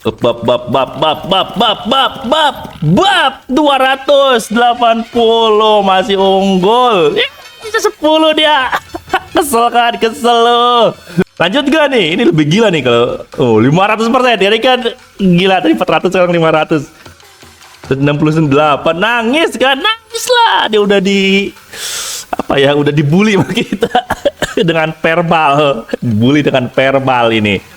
Bab 280 masih unggul. Bisa 10 dia. Kesel kan, kesel lo. Lanjut gak nih? Ini lebih gila nih kalau 500%. Jadi kan gila tadi 400 sekarang 500. 68 nangis kan, nangis lah. Dia udah udah dibully sama kita dengan verbal. Dibully dengan verbal ini.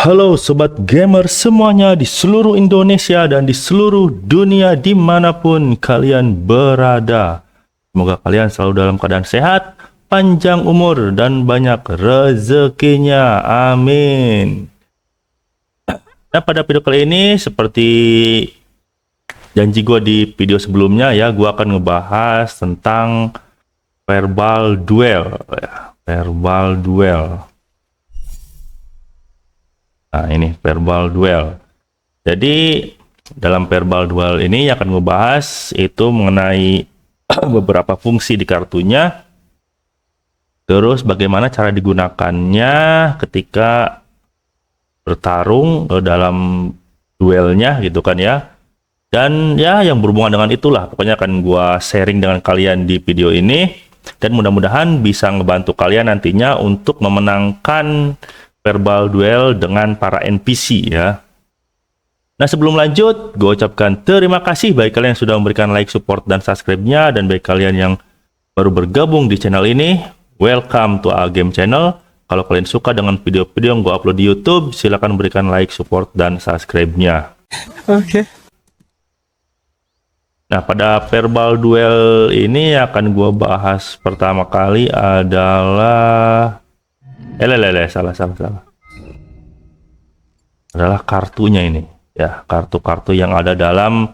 Halo Sobat Gamer semuanya di seluruh Indonesia dan di seluruh dunia dimanapun kalian berada. Semoga kalian selalu dalam keadaan sehat, panjang umur, dan banyak rezekinya. Amin. Nah, pada video kali ini seperti janji gue di video sebelumnya ya, gue akan ngebahas tentang verbal duel. Verbal duel. Nah, ini verbal duel. Jadi dalam verbal duel ini akan ngebahas itu mengenai beberapa fungsi di kartunya. Terus bagaimana cara digunakannya ketika bertarung dalam duelnya gitu kan ya. Dan ya yang berhubungan dengan itulah pokoknya akan gua sharing dengan kalian di video ini. Dan mudah-mudahan bisa ngebantu kalian nantinya untuk memenangkan verbal duel dengan para NPC ya. Nah, sebelum lanjut, gue ucapkan terima kasih bagi kalian yang sudah memberikan like, support, dan subscribe-nya. Dan bagi kalian yang baru bergabung di channel ini, welcome to our game channel. Kalau kalian suka dengan video-video yang gue upload di YouTube, silahkan berikan like, support, dan subscribe-nya. Oke. Nah, pada verbal duel ini akan gue bahas pertama kali adalah salah. Adalah kartunya ini ya, kartu-kartu yang ada dalam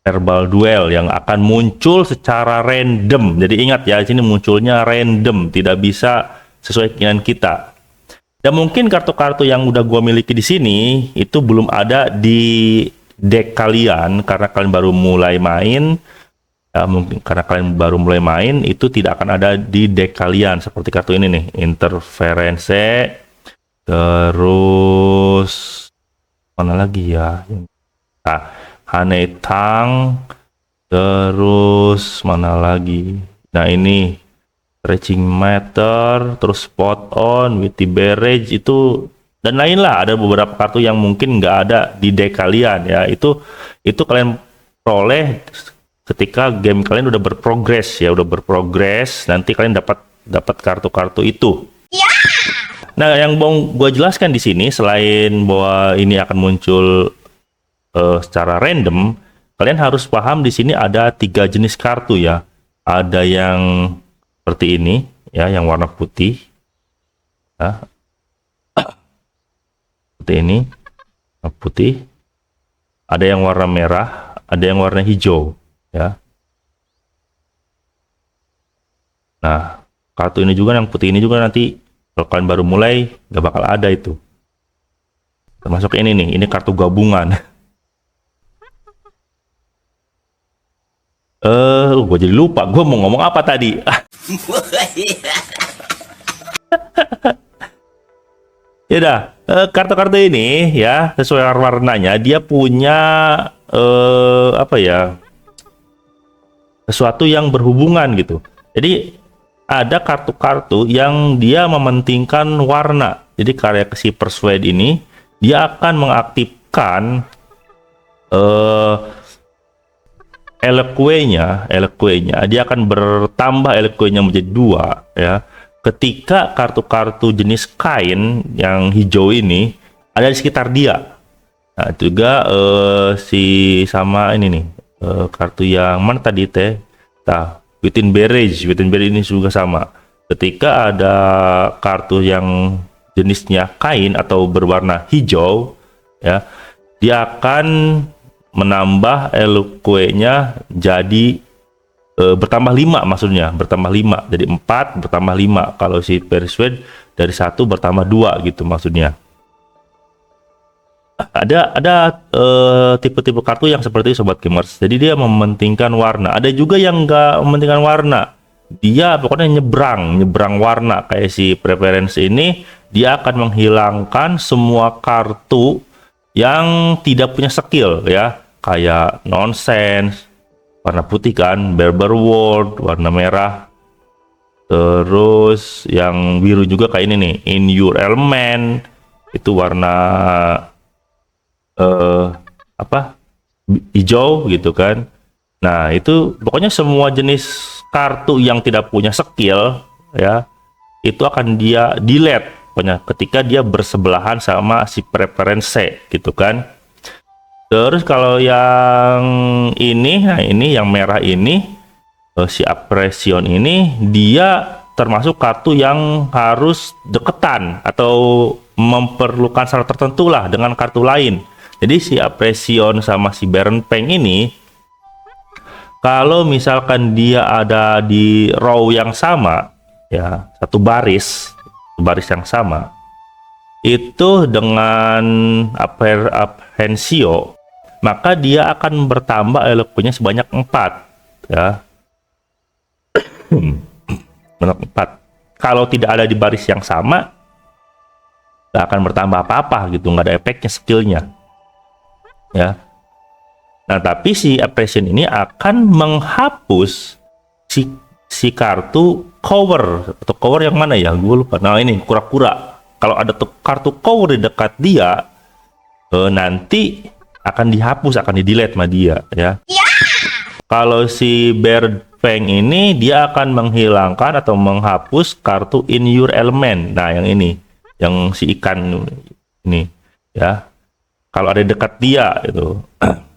verbal duel yang akan muncul secara random. Jadi ingat ya, di sini munculnya random, tidak bisa sesuai keinginan kita. Dan mungkin kartu-kartu yang udah gua miliki di sini itu belum ada di deck kalian karena kalian baru mulai main. Ya, mungkin karena kalian baru mulai main itu tidak akan ada di deck kalian seperti kartu ini nih, interference, terus mana lagi ya, Hanetang, terus mana lagi, nah ini stretching meter, terus spot on, witty barrage itu dan lain lah. Ada beberapa kartu yang mungkin nggak ada di deck kalian ya, itu kalian peroleh ketika game kalian udah berprogres ya, nanti kalian dapat kartu-kartu itu. Yeah! Nah, yang mau gue jelaskan di sini selain bahwa ini akan muncul secara random, kalian harus paham di sini ada 3 jenis kartu ya. Ada yang seperti ini ya, yang warna putih. Ya. Seperti ini, warna putih. Ada yang warna merah, ada yang warna hijau. Ya. Nah, kartu ini juga yang putih ini juga nanti kalau kalian baru mulai gak bakal ada itu. Termasuk ini nih, ini kartu gabungan. Gue jadi lupa gue mau ngomong apa tadi. Ya udah, kartu-kartu ini ya sesuai warnanya dia punya sesuatu yang berhubungan gitu. Jadi ada kartu-kartu yang dia mementingkan warna. Jadi karya si Persuade ini dia akan mengaktifkan Eloquenya, dia akan bertambah Eloquenya menjadi 2 ya. Ketika kartu-kartu jenis kain yang hijau ini ada di sekitar dia. Nah, juga sama ini nih. Kartu yang mana tadi teh? Within Barrage ini juga sama. Ketika ada kartu yang jenisnya kain atau berwarna hijau, ya, dia akan menambah Eloquenya jadi bertambah 5 maksudnya, bertambah 5. Jadi 4 bertambah 5. Kalau si Persuade dari 1 bertambah 2 gitu maksudnya. Ada tipe-tipe kartu yang seperti itu, sobat gamers. Jadi dia mementingkan warna. Ada juga yang nggak mementingkan warna. Dia pokoknya nyebrang warna. Kayak si preference ini, dia akan menghilangkan semua kartu yang tidak punya skill ya. Kayak nonsense, warna putih kan, Barber World, warna merah. Terus yang biru juga kayak ini nih, In Your Element. Itu warna hijau gitu kan. Nah, itu pokoknya semua jenis kartu yang tidak punya skill ya, itu akan dia delete pokoknya ketika dia bersebelahan sama si preference gitu kan. Terus kalau yang ini, nah ini yang merah ini, si Appreciation ini, dia termasuk kartu yang harus deketan atau memerlukan syarat tertentu lah dengan kartu lain. Jadi si Appreciation sama si Baron Peng ini, kalau misalkan dia ada di row yang sama, ya satu baris yang sama, itu dengan Apprehensio, maka dia akan bertambah eloquence sebanyak 4 ya. Banyak 4. Kalau tidak ada di baris yang sama, nggak akan bertambah apa-apa gitu, nggak ada efeknya, skillnya ya. Nah, tapi si Appreciation ini akan menghapus si kartu cover, atau cover yang mana ya, gue lupa. Nah, ini kura-kura. Kalau ada kartu cover di dekat dia, nanti akan dihapus, akan di-delete sama dia ya. Kalau si Bear Fang ini, dia akan menghilangkan atau menghapus kartu In Your Element. Nah, yang ini, yang si ikan ini ya. Kalau ada dekat dia itu,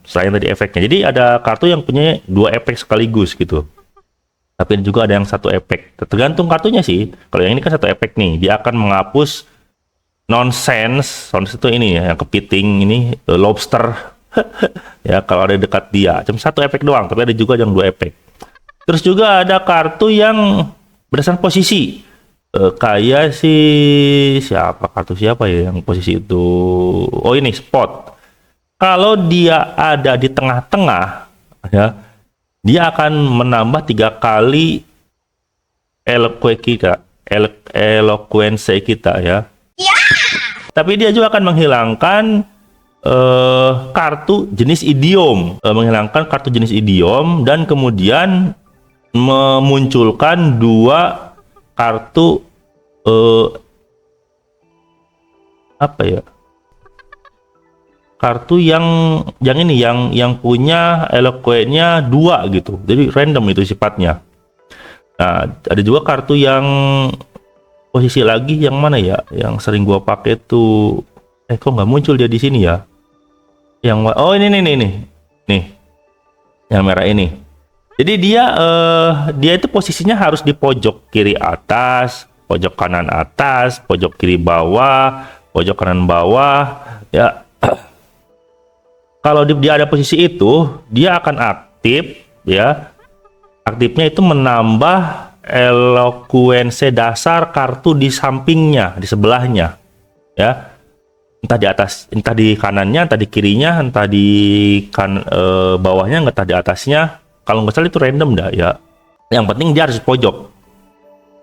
selain tadi efeknya. Jadi ada kartu yang punya 2 efek sekaligus gitu. Tapi juga ada yang 1 efek. Tergantung kartunya sih. Kalau yang ini kan 1 efek nih, dia akan menghapus nonsense. Nonsense itu ini ya, yang kepiting ini, lobster. Ya, kalau ada dekat dia, cuma 1 efek doang. Tapi ada juga yang 2 efek. Terus juga ada kartu yang berdasarkan posisi. Kayak kartu siapa ya yang posisi itu? Oh, ini spot. Kalau dia ada di tengah-tengah ya, dia akan menambah 3 kali eloquence kita ya. Tapi dia juga akan menghilangkan kartu jenis idiom, dan kemudian memunculkan 2 kartu kartu yang ini yang punya eloquence-nya 2 gitu. Jadi random itu sifatnya. Nah, ada juga kartu yang posisi lagi yang mana ya, yang sering gua pakai tuh, kok nggak muncul dia di sini ya? Yang ini yang merah ini. Jadi dia itu posisinya harus di pojok kiri atas, pojok kanan atas, pojok kiri bawah, pojok kanan bawah ya. Kalau dia ada posisi itu, dia akan aktif ya. Aktifnya itu menambah eloquence dasar kartu di sampingnya, di sebelahnya ya. Entah di atas, entah di kanannya, entah di kirinya, entah di bawahnya, entah di atasnya. Kalau nggak salah itu random dah ya. Yang penting dia harus di pojok.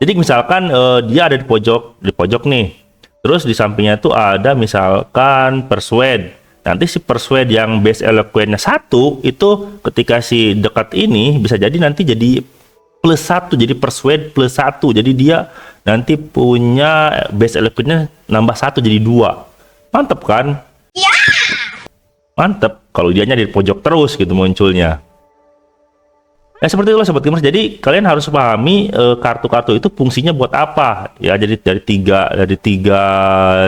Jadi misalkan dia ada di pojok nih. Terus di sampingnya itu ada misalkan Persuade. Nanti si Persuade yang base eloquence-nya 1 itu ketika si dekat ini bisa jadi nanti jadi +1, jadi Persuade +1. Jadi dia nanti punya base eloquence-nya nambah 1 jadi 2. Mantep kan? Ya. Mantep kalau dianya di pojok terus gitu munculnya. Nah, seperti itulah sobat gamers. Jadi kalian harus pahami kartu-kartu itu fungsinya buat apa ya. Jadi dari tiga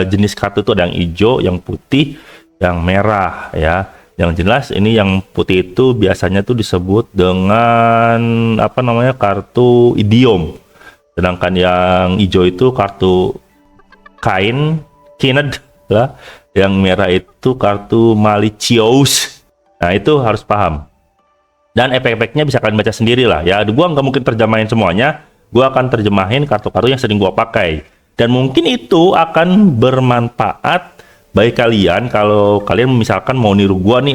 jenis kartu itu ada yang hijau, yang putih, yang merah ya. Yang jelas ini yang putih itu biasanya tuh disebut dengan kartu idiom. Sedangkan yang hijau itu kartu Keened lah. Yang merah itu kartu malicious. Nah, itu harus paham. Dan efek-efeknya bisa kalian baca sendiri lah ya. Gua nggak mungkin terjemahin semuanya. Gua akan terjemahin kartu-kartu yang sering gua pakai. Dan mungkin itu akan bermanfaat bagi kalian kalau kalian misalkan mau niru gua nih.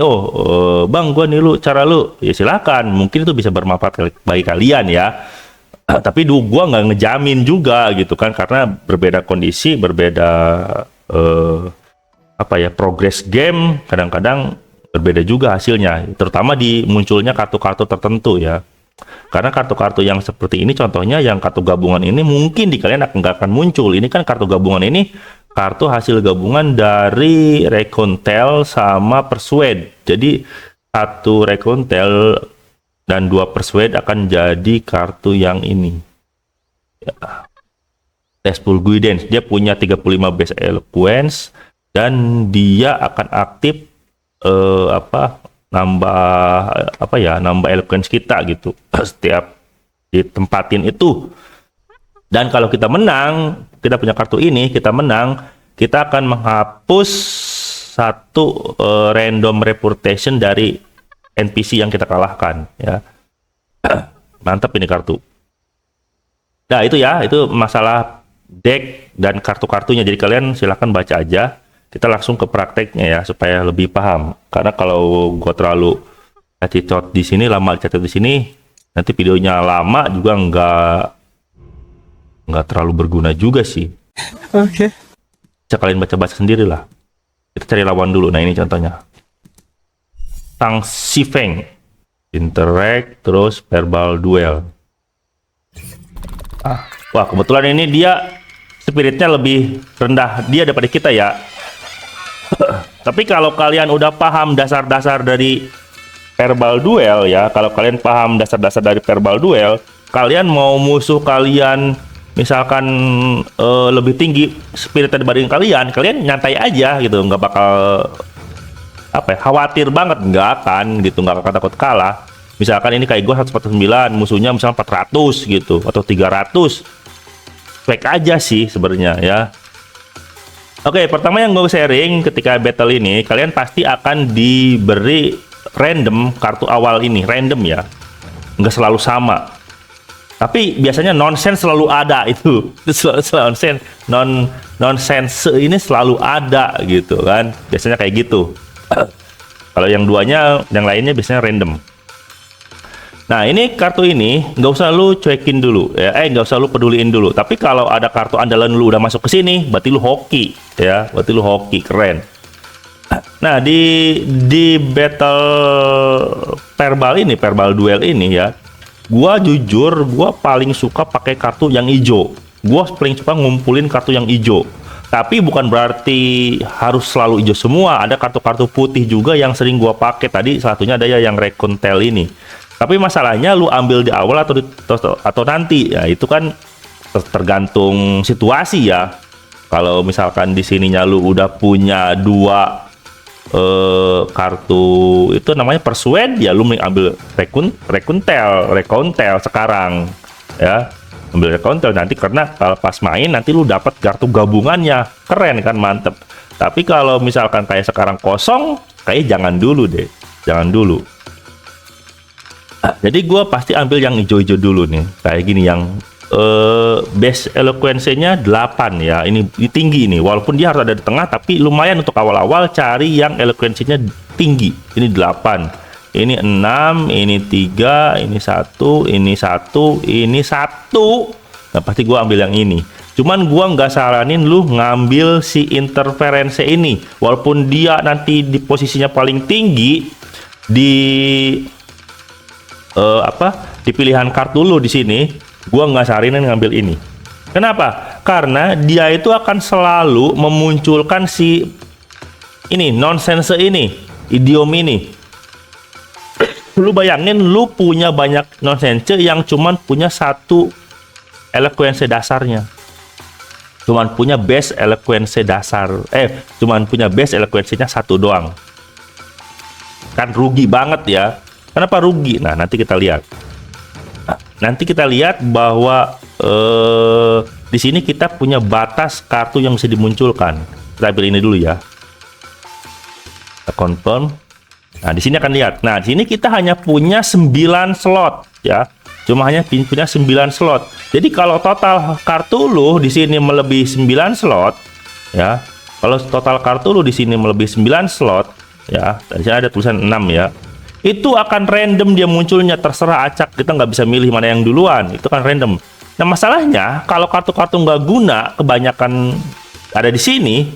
Bang, gua niru cara lu. Ya silakan. Mungkin itu bisa bermanfaat bagi kalian ya. Tapi gua nggak ngejamin juga gitu kan, karena berbeda kondisi, berbeda progress game, kadang-kadang berbeda juga hasilnya, terutama di munculnya kartu-kartu tertentu ya. Karena kartu-kartu yang seperti ini, contohnya yang kartu gabungan ini, mungkin di kalian nggak akan muncul. Ini kan kartu gabungan ini, kartu hasil gabungan dari Reconcile sama Persuade. Jadi satu Reconcile dan 2 Persuade akan jadi kartu yang ini ya. Testful Guidance, dia punya 35 base eloquence dan dia akan aktif nambah eloquence kita gitu setiap ditempatin itu. Dan kalau kita menang, kita punya kartu ini, kita menang, kita akan menghapus satu random reputation dari NPC yang kita kalahkan ya. Mantap ini kartu. Nah itu ya, itu masalah deck dan kartu-kartunya. Jadi kalian silahkan baca aja. Kita langsung ke prakteknya ya, supaya lebih paham. Karena kalau gue terlalu cacot di sini, lama cacot di sini, nanti videonya lama juga nggak terlalu berguna juga sih. Oke. Bisa kalian baca-baca sendiri lah. Kita cari lawan dulu. Nah ini contohnya. Tang Xifeng, Interact, terus Verbal Duel. Wah kebetulan ini dia spiritnya lebih rendah dia daripada kita ya. Tapi kalau kalian udah paham dasar-dasar dari Verbal Duel ya, kalau kalian paham dasar-dasar dari Verbal Duel, kalian mau musuh kalian misalkan lebih tinggi spiritnya dibanding kalian nyantai aja gitu, nggak bakal khawatir banget, nggak akan takut kalah. Misalkan ini kayak gue 149, musuhnya misalnya 400 gitu atau 300, fake aja sih sebenarnya ya. Oke, pertama yang gue sharing ketika battle ini, kalian pasti akan diberi random kartu awal ini, random ya, nggak selalu sama. Tapi biasanya nonsense selalu ada itu, nonsense, nonsense ini selalu ada gitu kan, biasanya kayak gitu. Kalau yang duanya, yang lainnya biasanya random. Nah ini kartu ini nggak usah lu cuekin dulu ya, nggak usah lu peduliin dulu. Tapi kalau ada kartu andalan lu udah masuk ke sini, berarti lu hoki ya, berarti lu hoki, keren. Nah di battle Verbal Duel ini ya, gua jujur gua paling suka pakai kartu yang hijau. Gua paling suka ngumpulin kartu yang hijau. Tapi bukan berarti harus selalu hijau semua. Ada kartu-kartu putih juga yang sering gua pakai. Tadi satunya ada ya yang Reconcile ini. Tapi masalahnya lu ambil di awal atau nanti ya, itu kan tergantung situasi ya. Kalau misalkan di sininya lu udah punya 2 kartu itu namanya Persuade ya, lu ambil Reconcile sekarang ya. Ambil Reconcile nanti, karena kalau pas main nanti lu dapat kartu gabungannya, keren kan, mantep. Tapi kalau misalkan kayak sekarang kosong, kayak jangan dulu deh, jangan dulu. Jadi gue pasti ambil yang hijau-hijau dulu nih, kayak gini, yang base eloquence-nya 8 ya, ini tinggi ini, walaupun dia harus ada di tengah, tapi lumayan untuk awal-awal cari yang eloquence-nya tinggi. Ini 8, ini 6, ini 3, ini 1, ini 1, ini 1. Nah pasti gue ambil yang ini. Cuman gue nggak saranin lu ngambil si interference ini, walaupun dia nanti di posisinya paling tinggi di di pilihan kartu lu di sini, gua nggak saranin ngambil ini. Kenapa? Karena dia itu akan selalu memunculkan si ini nonsense ini, idiom ini. Lu bayangin lu punya banyak nonsense yang cuman punya 1 eloquence dasarnya. Cuman punya base eloquence dasar. Cuman punya base eloquence-nya 1 doang. Kan rugi banget ya. Kenapa rugi? Nah, nanti kita lihat. Nanti kita lihat bahwa di sini kita punya batas kartu yang bisa dimunculkan. Kita ambil ini dulu ya. Kita confirm. Nah, di sini akan lihat. Nah, di sini kita hanya punya 9 slot ya. Cuma hanya punya 9 slot. Jadi kalau total kartu lu di sini melebihi 9 slot ya. Kalau total kartu lu di sini melebihi 9 slot ya. Di sini ada tulisan 6 ya. Itu akan random dia munculnya, terserah acak. Kita nggak bisa milih mana yang duluan. Itu kan random. Nah, masalahnya kalau kartu-kartu nggak guna kebanyakan ada di sini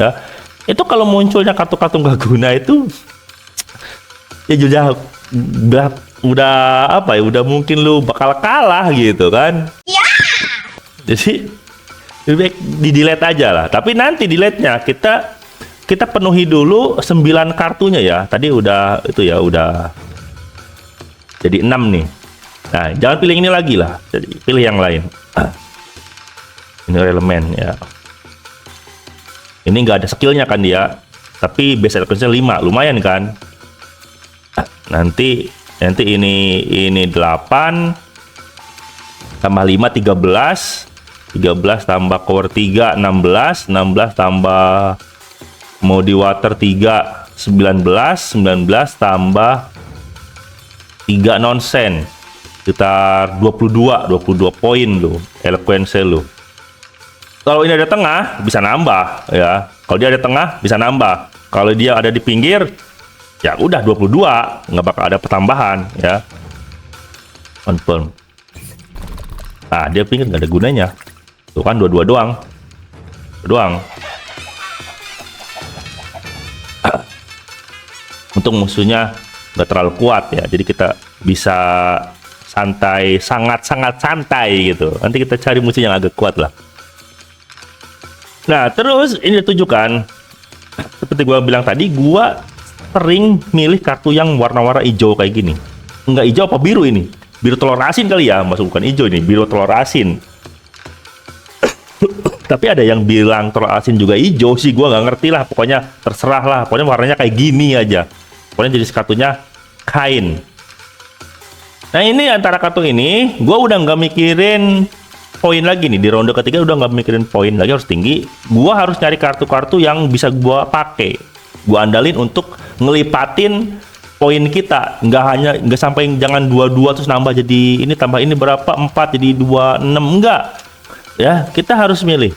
ya. Itu kalau munculnya kartu-kartu nggak guna itu ya udah apa ya, udah mungkin lu bakal kalah gitu kan ya. Jadi lebih baik di delete aja lah, tapi nanti delete-nya kita penuhi dulu 9 kartunya ya. Tadi udah itu ya, udah jadi 6 nih. Nah, jangan pilih ini lagi lah, jadi pilih yang lain. Ini elemen ya, ini nggak ada skillnya kan dia, tapi base elemennya 5, lumayan kan. Nanti ini 8 tambah 5 13 tambah core 3 16 tambah modi water 3 19 tambah 3 nonsen sekitar 22 poin lo eloquence lo. Kalau ini ada tengah bisa nambah ya. Kalau dia ada tengah bisa nambah. Kalau dia ada di pinggir ya udah 22, nggak bakal ada pertambahan ya. Confirm. Nah, dia pinggir nggak ada gunanya. Tuh kan 22 doang. Untung musuhnya nggak terlalu kuat ya. Jadi kita bisa santai, sangat santai gitu. Nanti kita cari musuh yang agak kuat lah. Nah, terus ini ditunjukkan seperti gua bilang tadi, gua sering milih kartu yang warna-warna hijau kayak gini. Enggak hijau apa biru ini? Biru telur asin kali ya, masuk bukan hijau ini, biru telur asin. Tapi ada yang bilang telur asin juga hijau sih, gua nggak ngerti lah. Pokoknya terserah lah, pokoknya warnanya kayak gini aja. Pokoknya jenis kartunya kain. Nah, ini antara kartu ini, gua udah nggak mikirin poin lagi nih. Di ronde ketiga udah nggak mikirin poin lagi, harus tinggi. Gua harus nyari kartu-kartu yang bisa gua pakai. Gua andalin untuk ngelipatin poin kita, nggak sampai jangan 22 terus nambah jadi ini, tambah ini berapa 4 jadi 26, enggak ya. Kita harus milih.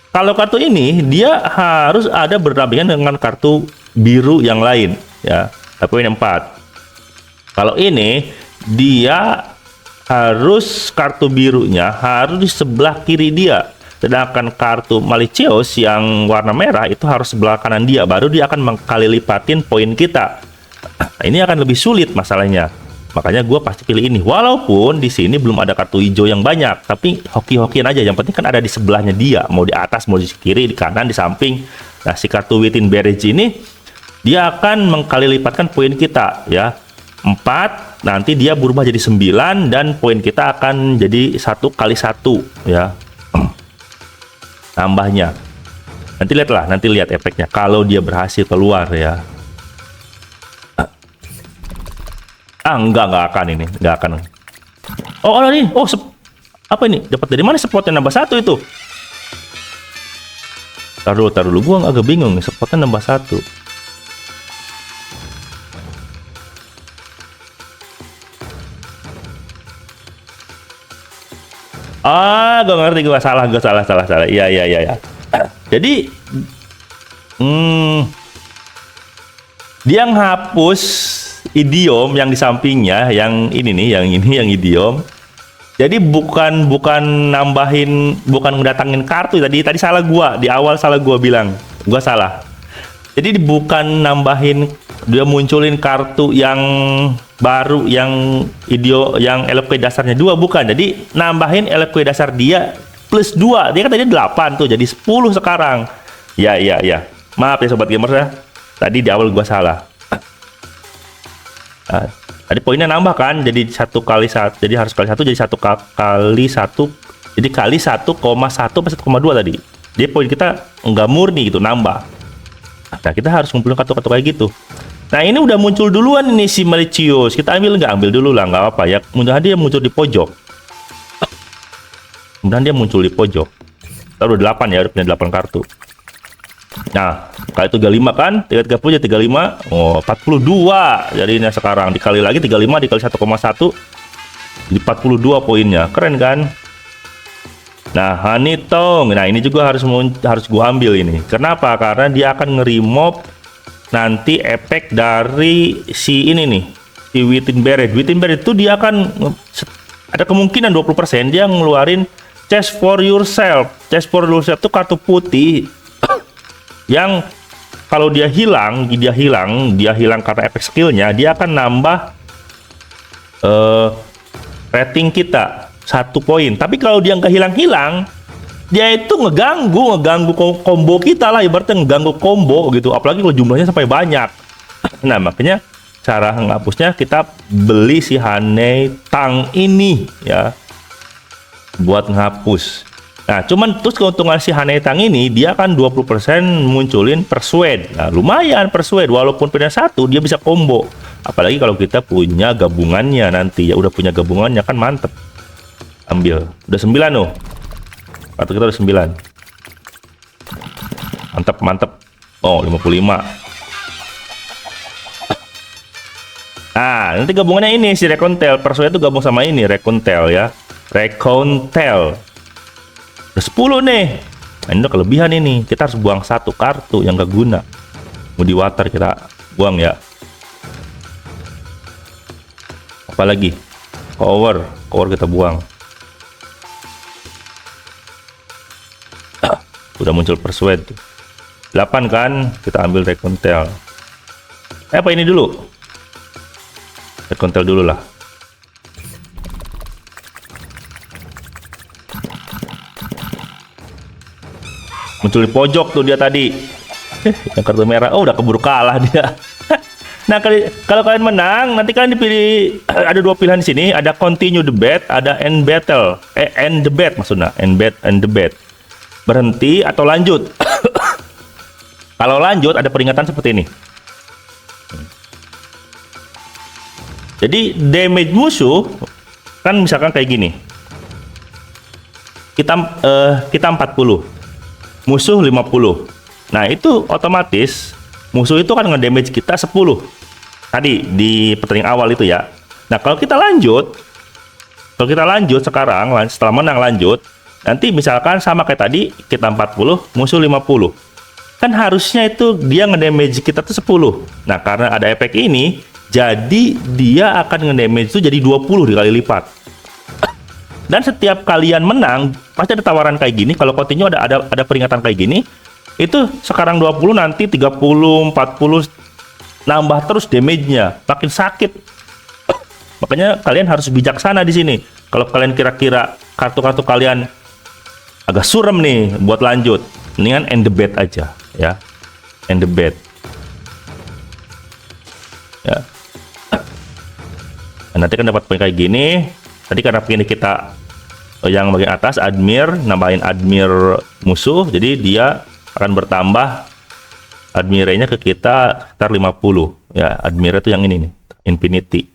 Kalau kartu ini dia harus ada berdampingan dengan kartu biru yang lain ya, tapi poin 4. Kalau ini dia harus kartu birunya harus di sebelah kiri dia. Sedangkan kartu Malicious yang warna merah itu harus sebelah kanan dia, baru dia akan mengkali lipatin poin kita. Nah, ini akan lebih sulit masalahnya. Makanya gue pasti pilih ini. Walaupun di sini belum ada kartu hijau yang banyak, tapi hoki-hokian aja. Yang penting kan ada di sebelahnya dia, mau di atas, mau di kiri, di kanan, di samping. Nah, si kartu Within Barrage ini dia akan mengkali lipatkan poin kita ya. 4, nanti dia berubah jadi 9 dan poin kita akan jadi 1 kali 1 ya. Tambahnya nanti lihat efeknya kalau dia berhasil keluar ya. Enggak akan ini. Apa ini, dapat dari mana spotnya nambah 1 itu? Taruh dulu, gua agak bingung nih, spotnya nambah 1. Gue ngerti, gue salah. Iya. Jadi dia ngapus idiom yang di sampingnya, yang ini nih, yang idiom. Jadi bukan nambahin, bukan ngedatangin kartu. Tadi salah gua, di awal salah gua bilang, gua salah. Jadi bukan nambahin, dia munculin kartu yang baru, yang LP dasarnya 2, bukan. Jadi nambahin LP dasar dia plus 2. Dia kan tadi 8 tuh, jadi 10 sekarang. Ya. Maaf ya sobat gamers ya. Tadi di awal gua salah. Nah, tadi poinnya nambah kan, jadi 1 kali 1, jadi harus kali 1, jadi 1 kali 1, jadi kali 1,1 atau 1,2 tadi. Jadi poin kita nggak murni gitu, nambah. Nah, kita harus ngumpulin kartu-kartu kayak gitu. Nah, ini udah muncul duluan ini si Malicious. Kita ambil dulu lah, nggak apa ya. Mudah-mudahan dia muncul di pojok. Taruh 8 ya, udah punya 8 kartu. Nah, Kali 35 kan, 330 jadi 35. Oh, 42. Jadi ini sekarang dikali lagi 35 dikali 1,1 jadi 42 poinnya. Keren kan? Nah, honey tong. Nah, ini juga harus gua ambil ini. Kenapa? Karena dia akan nge-remove nanti efek dari si ini nih. Si Within Beret. Within Beret itu dia akan ada kemungkinan 20% dia ngeluarin Chest for Yourself. Chest for Yourself itu kartu putih yang kalau dia hilang karena efek skillnya, dia akan nambah rating kita 1 poin. Tapi kalau dia nggak hilang, dia itu ngeganggu combo kita lah, ibaratnya ngeganggu combo gitu. Apalagi kalau jumlahnya sampai banyak. Nah, makanya cara menghapusnya kita beli si Honey Tang ini ya, buat menghapus. Nah, cuman terus keuntungan si Honey Tang ini, dia kan 20% munculin Persuade. Nah, lumayan Persuade, walaupun punya 1 dia bisa combo. Apalagi kalau kita punya gabungannya nanti ya, udah punya gabungannya kan mantep. Ambil. Udah 9 loh. Kartu kita udah 9. Mantep. Oh, 55. Nah, nanti gabungannya ini si Reconcile. Persuade itu gabung sama ini Reconcile ya. Reconcile. Udah 10 nih. Nah, ini udah kelebihan ini. Kita harus buang 1 kartu yang gak guna. Mau di water kita buang ya. Apalagi cover kita buang. Udah muncul Persuade 8 kan, kita ambil Reconcile. Apa ini dulu? Reconcile dulu lah. Muncul di pojok tuh dia tadi. Yang kartu merah. Oh, udah keburu kalah dia. Nah, kalau kalian menang, nanti kalian dipilih ada 2 pilihan di sini, ada continue the bet, ada end battle. End the bet maksudnya, end the bet. Berhenti atau lanjut. Kalau lanjut ada peringatan seperti ini. Jadi damage musuh kan misalkan kayak gini. Kita 40. Musuh 50. Nah, itu otomatis musuh itu kan nge-damage kita 10. Tadi di pertandingan awal itu ya. Nah, kalau kita lanjut sekarang setelah menang lanjut, nanti misalkan sama kayak tadi, kita 40, musuh 50. Kan harusnya itu dia nge-damage kita tuh 10. Nah, karena ada efek ini, jadi dia akan nge-damage itu jadi 20 dikali lipat. Dan setiap kalian menang, pasti ada tawaran kayak gini. Kalau continue ada peringatan kayak gini. Itu sekarang 20, nanti 30, 40, nambah terus damage-nya. Makin sakit. Makanya kalian harus bijaksana di sini. Kalau kalian kira-kira kartu-kartu kalian agak suram nih buat lanjut, mendingan end the bet aja ya. End the bet. Ya. Nanti kan dapat poin kayak gini. Tadi karena pilih kita yang bagian atas admir, nambahin admir musuh, jadi dia akan bertambah admirenya ke kita sekitar 50 ya. Admir itu yang ini nih, infinity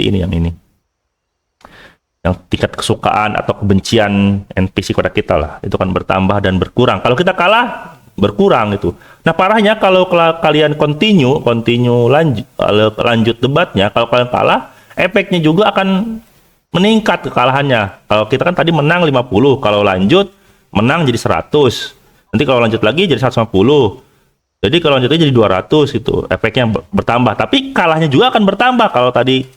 ini, yang ini, yang tingkat kesukaan atau kebencian NPC kepada kita lah, itu kan bertambah dan berkurang. Kalau kita kalah berkurang itu. Nah, parahnya kalau kalian continue lanjut debatnya, kalau kalian kalah, efeknya juga akan meningkat kekalahannya. Kalau kita kan tadi menang 50, kalau lanjut menang jadi 100. Nanti kalau lanjut lagi jadi 150. Jadi kalau lanjutnya jadi 200 gitu. Efeknya bertambah, tapi kalahnya juga akan bertambah.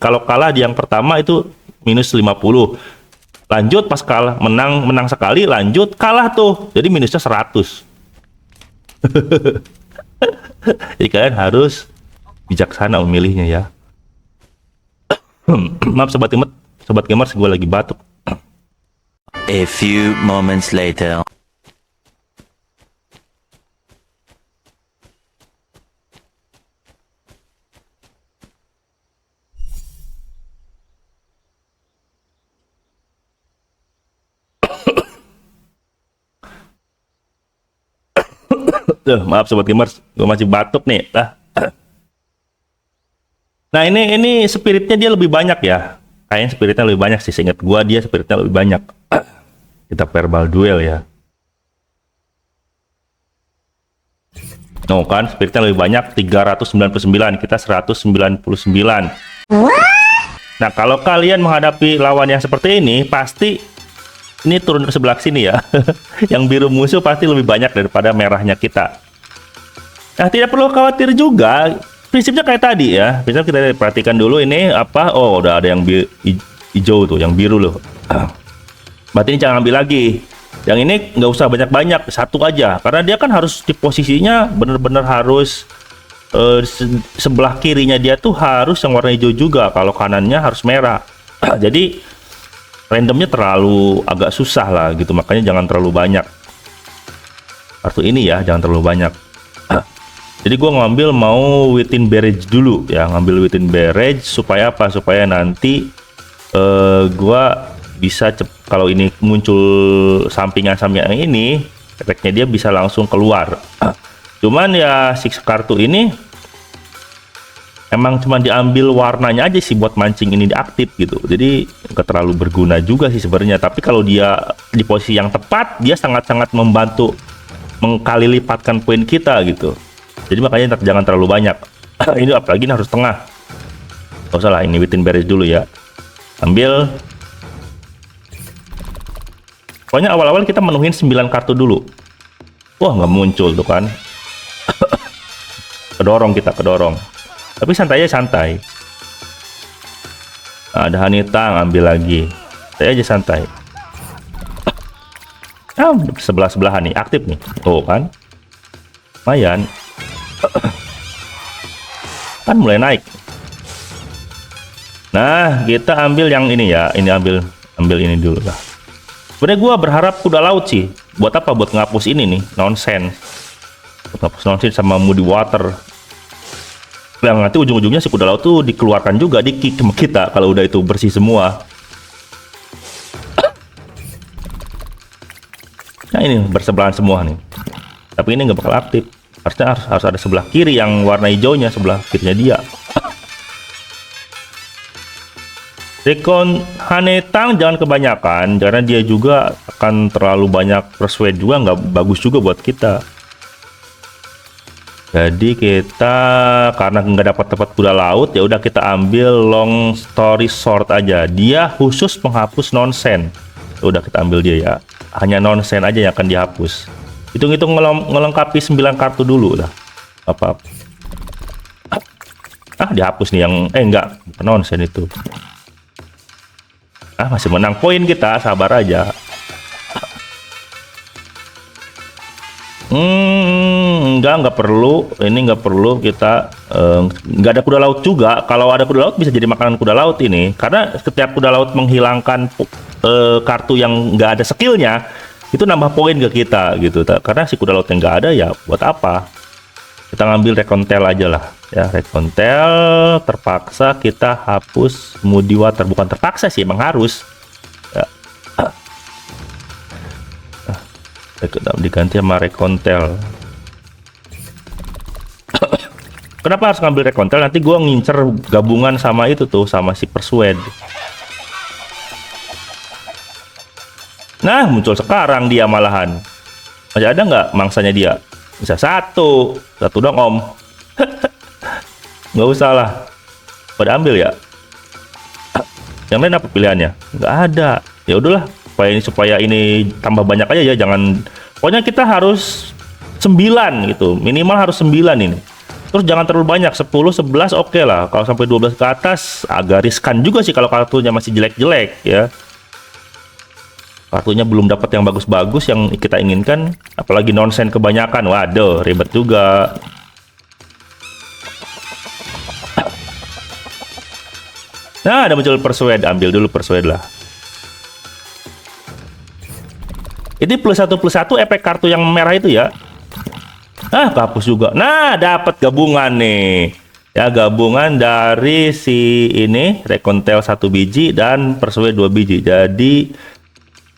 Kalau kalah di yang pertama itu minus 50. Lanjut pas kalah, menang sekali, lanjut kalah tuh. Jadi minusnya 100. Jadi kalian harus bijaksana memilihnya ya. Maaf sobat gamers, gue lagi batuk. A few moments later. Maaf sobat gamers, gue masih batuk nih. Nah, ini spiritnya dia lebih banyak ya. Kayaknya spiritnya lebih banyak sih. Seingat gua dia spiritnya lebih banyak. Kita verbal duel ya. No kan, spiritnya lebih banyak 399, kita 199. Nah, kalau kalian menghadapi lawan yang seperti ini, pasti ini turun ke sebelah sini ya. Yang biru musuh pasti lebih banyak daripada merahnya kita. Nah, tidak perlu khawatir juga. Prinsipnya kayak tadi ya. Misal kita perhatikan dulu ini apa? Oh, udah ada yang hijau tuh, yang biru loh. Berarti ini jangan ambil lagi. Yang ini nggak usah banyak-banyak, satu aja. Karena dia kan harus di posisinya bener-bener harus sebelah kirinya dia tuh harus yang warna hijau juga. Kalau kanannya harus merah. Jadi randomnya terlalu agak susah lah gitu. Makanya jangan terlalu banyak. Kartu ini ya, jangan terlalu banyak. Jadi gue ngambil mau within barrage dulu ya, ngambil within barrage supaya apa? Supaya nanti gue bisa kalau ini muncul sampingan-sampingan ini, efeknya dia bisa langsung keluar. Cuman ya si kartu ini emang cuma diambil warnanya aja sih buat mancing ini diaktif gitu. Jadi nggak terlalu berguna juga sih sebenarnya. Tapi kalau dia di posisi yang tepat, dia sangat-sangat membantu mengkali lipatkan poin kita gitu. Jadi makanya jangan terlalu banyak. Ini apalagi ini harus tengah. Gak usah lah, ini within barrage dulu ya. Ambil. Pokoknya awal-awal kita menuhin 9 kartu dulu. Wah, nggak muncul tuh kan. Kedorong kita, kedorong. Tapi santai aja, santai. Nah, ada Hanitang, ambil lagi. Saya aja santai. Ah, sebelah-sebelahan nih, aktif nih. Tuh kan. Lumayan. Kan mulai naik. Nah, kita ambil yang ini ya. Ini ambil ini dulu lah. Sebenarnya gue berharap kuda laut sih. Buat apa? Buat ngapus ini nih, nonsense. Buat ngapus nonsense sama Moody Water. Yang nanti ujung-ujungnya si kuda laut tuh dikeluarkan juga, di kick sama kita kalau udah itu bersih semua. Nah ini bersebelahan semua nih. Tapi ini nggak bakal aktif. Harusnya harus ada sebelah kiri yang warna hijaunya, sebelah kirinya dia. Recon Hanetang jangan kebanyakan, karena dia juga akan terlalu banyak persuade juga, nggak bagus juga buat kita. Jadi kita karena nggak dapat tempat kuda laut, ya udah kita ambil long story short aja. Dia khusus menghapus nonsen. Ya udah kita ambil dia ya. Hanya nonsen aja yang akan dihapus. Hitung-hitung ngelengkapi 9 kartu dulu lah. Apa? Ah, dihapus nih yang enggak, bukan nonsen itu. Ah, masih menang poin kita, sabar aja. Nggak perlu, ini nggak perlu kita, nggak ada kuda laut juga. Kalau ada kuda laut bisa jadi makanan kuda laut ini, karena setiap kuda laut menghilangkan kartu yang nggak ada skillnya, itu nambah poin ke kita gitu. Karena si kuda laut yang nggak ada ya buat apa? Kita ngambil Recontel aja lah ya. Recontel terpaksa kita hapus Moody Water, bukan terpaksa sih, emang harus ya. Diganti sama Recontel. Kenapa harus ngambil Recontel? Nanti gua ngincer gabungan sama itu tuh, sama si Persuade. Nah, muncul sekarang dia malahan. Masih ada nggak mangsanya dia? Bisa satu dong om. Nggak usah lah, pada ambil ya. Yang lain apa pilihannya? Nggak ada. Ya udahlah, supaya ini tambah banyak aja ya. Jangan, pokoknya kita harus 9 gitu, minimal harus 9 ini. Terus jangan terlalu banyak, 10, 11 oke lah. Kalau sampai 12 ke atas agak riskan juga sih kalau kartunya masih jelek-jelek ya. Kartunya belum dapat yang bagus-bagus yang kita inginkan, apalagi nonsen kebanyakan, waduh ribet juga. Nah, ada muncul Persuade, ambil dulu Persuade lah. Ini +1/+1 efek kartu yang merah itu ya. Ah, kehapus juga. Nah, dapat gabungan nih. Ya, gabungan dari si ini Recontel 1 biji dan Persuade 2 biji. Jadi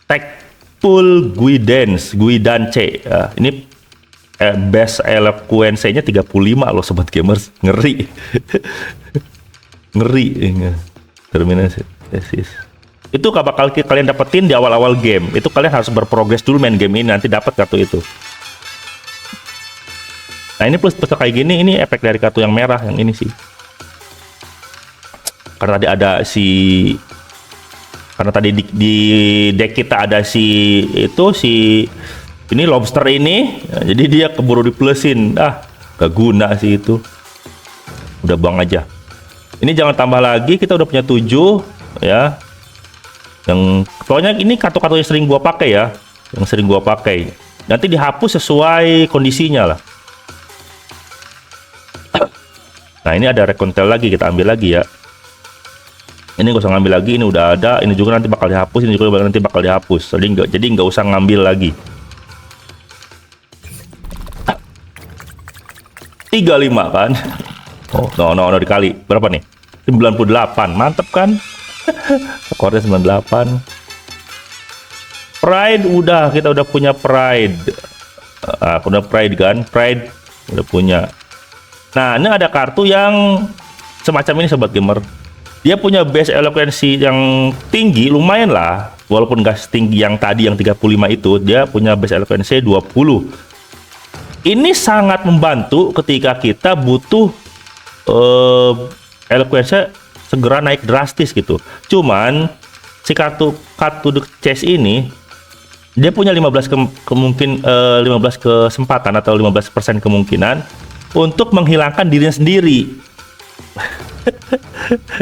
Tactful Guidance ya, ini best eloquence-nya 35 loh sobat gamers, ngeri. Ngeri. Terminasi tesis. Itu gak bakal kalian dapetin di awal-awal game. Itu kalian harus berprogres dulu main game ini, nanti dapat kartu itu. Nah ini plus kayak gini, ini efek dari kartu yang merah yang ini sih. Karena tadi ada karena tadi di deck kita ada ini lobster ini, ya, jadi dia keburu diplusin. Gak guna sih itu. Udah buang aja. Ini jangan tambah lagi, kita udah punya 7 ya. Yang pokoknya ini kartu-kartu yang sering gua pakai ya, yang sering gua pakai. Nanti dihapus sesuai kondisinya lah. Nah ini ada rekontel lagi, kita ambil lagi ya. Ini gak usah ngambil lagi, ini udah ada. Ini juga nanti bakal dihapus, ini juga nanti bakal dihapus. Jadi nggak usah ngambil lagi. 35 kan? Oh, no dikali. Berapa nih? 98. Mantep kan? Skornya 98. Pride udah, kita udah punya Pride. Udah Pride kan? Pride udah punya. Nah, ini ada kartu yang semacam ini sobat gamer. Dia punya base eloquency yang tinggi, lumayan lah. Walaupun gak setinggi yang tadi yang 35 itu, dia punya base eloquency 20. Ini sangat membantu ketika kita butuh eloquency segera naik drastis gitu. Cuman si kartu the chest ini dia punya 15 kesempatan atau 15% kemungkinan untuk menghilangkan dirinya sendiri.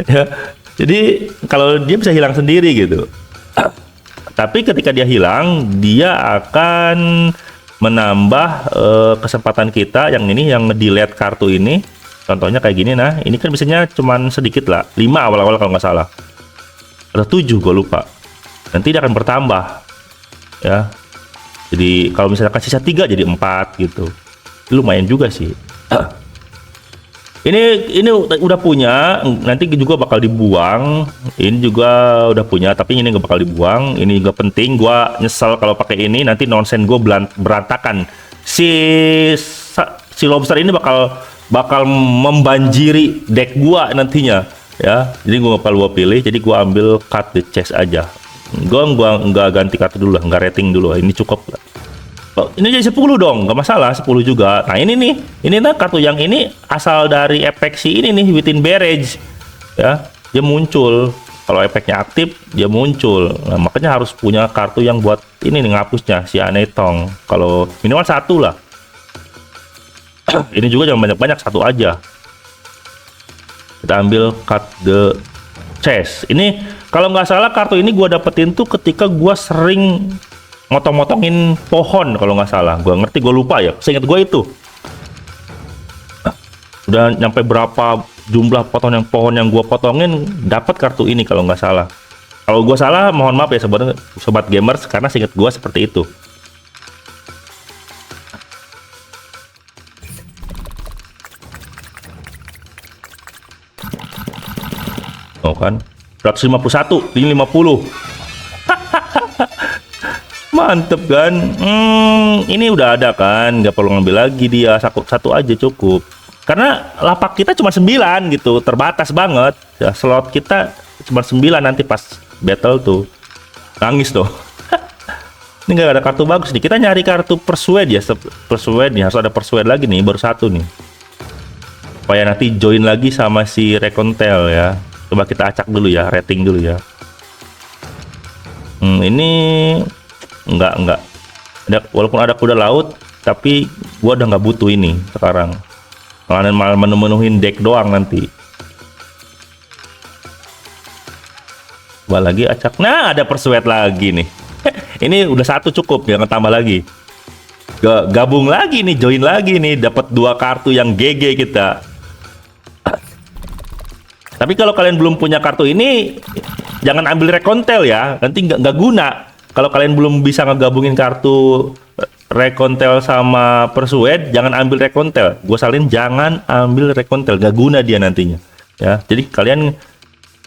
Ya, jadi kalau dia bisa hilang sendiri gitu. Tapi ketika dia hilang, dia akan menambah kesempatan kita yang ini, yang nge-delete kartu ini. Contohnya kayak gini. Nah ini kan biasanya cuman sedikit lah, 5 awal-awal kalau nggak salah, atau 7 gue lupa. Nanti dia akan bertambah ya. Jadi kalau misalkan sisa 3 jadi 4 gitu. Lumayan juga sih. Ini udah punya, nanti juga bakal dibuang. Ini juga udah punya, tapi ini nggak bakal dibuang. Ini juga penting. Gua nyesel kalau pakai ini, nanti nonsen gue berantakan. Si lobster ini bakal membanjiri deck gua nantinya ya. Jadi gua pilih, jadi gua ambil cut the chest aja. Gua nggak ganti kartu dulu lah, nggak rating dulu. Ini cukup lah. Oh, ini jadi 10 dong, nggak masalah, 10 juga. Nah ini kartu yang ini asal dari efek si ini nih, within barrage ya, dia muncul. Kalau efeknya aktif dia muncul. Nah makanya harus punya kartu yang buat ini nih, ngapusnya si Anetong. Kalau minimal 1 lah. Ini juga jangan banyak-banyak, 1 aja. Kita ambil cut the chest. Ini kalau nggak salah kartu ini gua dapetin tuh ketika gua sering motong-motongin pohon kalau nggak salah. Gua ngerti, gua lupa ya. Seingat gua itu. Udah nyampe berapa jumlah pohon yang gua potongin, dapat kartu ini kalau nggak salah. Kalau gua salah mohon maaf ya sobat gamers, karena seingat gua seperti itu. Oh kan 151, ini 50. Mantep kan? Ini udah ada kan, nggak perlu ngambil lagi dia, satu aja cukup. Karena lapak kita cuma 9 gitu, terbatas banget. Ya, slot kita cuma 9 nanti pas battle tuh. Nangis tuh. Ini nggak ada kartu bagus nih. Kita nyari kartu persuade ya, persuade nih, harus ada persuade lagi nih, baru 1 nih. Supaya nanti join lagi sama si Recontel ya. Coba kita acak dulu ya, rating dulu ya. Ini enggak. Walaupun ada kuda laut, tapi gua udah nggak butuh ini sekarang. Malah memenuhin deck doang nanti. Coba lagi acak. Nah, ada persuade lagi nih. Ini udah 1 cukup, jangan tambah lagi. Gabung lagi nih, join lagi nih, dapat 2 kartu yang GG kita. Tapi kalau kalian belum punya kartu ini, jangan ambil Recontel ya, nanti nggak guna. Kalau kalian belum bisa ngegabungin kartu Recontel sama Persuade, jangan ambil Recontel. Gue salin, jangan ambil Recontel, nggak guna dia nantinya. Ya, jadi kalian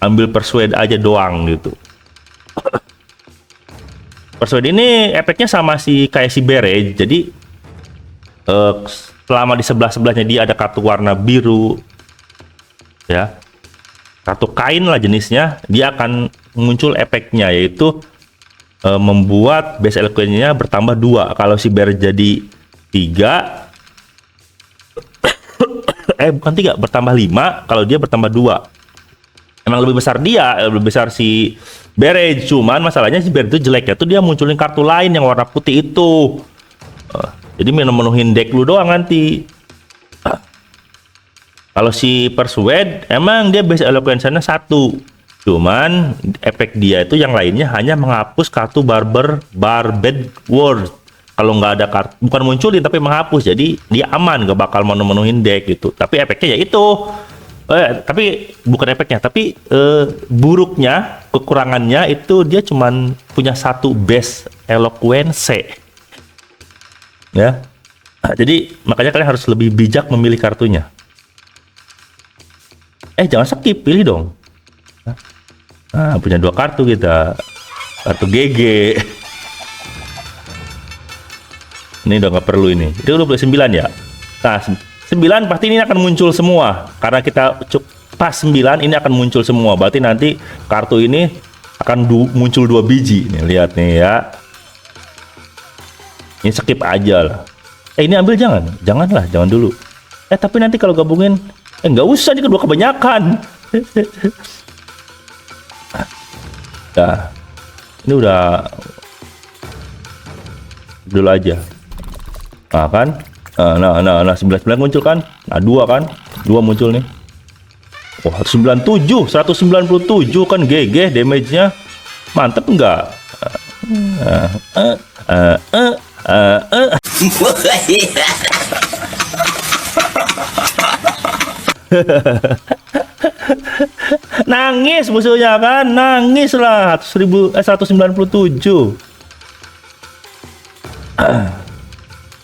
ambil Persuade aja doang gitu. Persuade ini efeknya sama kayak si Barrage, jadi selama di sebelah-sebelahnya dia ada kartu warna biru, ya. Kartu kain lah jenisnya, dia akan muncul efeknya, yaitu membuat base eloquence-nya bertambah 2. Kalau si bear jadi 3, bukan 3, bertambah 5 kalau dia bertambah 2. Emang lebih besar dia, lebih besar si Beret, cuman masalahnya si Beret itu jeleknya tuh dia munculin kartu lain yang warna putih itu. Jadi menuhin deck lu doang nanti. Kalau si Persuade emang dia base eloquence-nya 1. Cuman efek dia itu yang lainnya hanya menghapus kartu Barbed Word. Kalau nggak ada kartu, bukan munculin tapi menghapus, jadi dia aman, nggak bakal menuhin deck gitu. Tapi efeknya ya itu, tapi bukan efeknya, tapi buruknya, kekurangannya itu dia cuman punya 1 base eloquence. Ya, jadi makanya kalian harus lebih bijak memilih kartunya. Jangan skip, pilih dong. Punya 2 kartu kita, kartu GG. Ini udah nggak perlu ini. Itu udah 9 ya. Nah, 9 pasti ini akan muncul semua. Karena kita pas 9 ini akan muncul semua. Berarti nanti kartu ini akan muncul 2 biji. Nih, lihat nih ya. Ini skip aja lah. Ini ambil jangan. Janganlah, jangan dulu. Tapi nanti kalau gabungin, nggak usah, ini kedua kebanyakan. Nah, ini udah dulu aja. Nah kan, nah 99 muncul kan, nah 2 kan, 2 muncul nih. 197 kan GG damage-nya, mantep enggak? Nangis musuhnya kan, nangis lah. 197.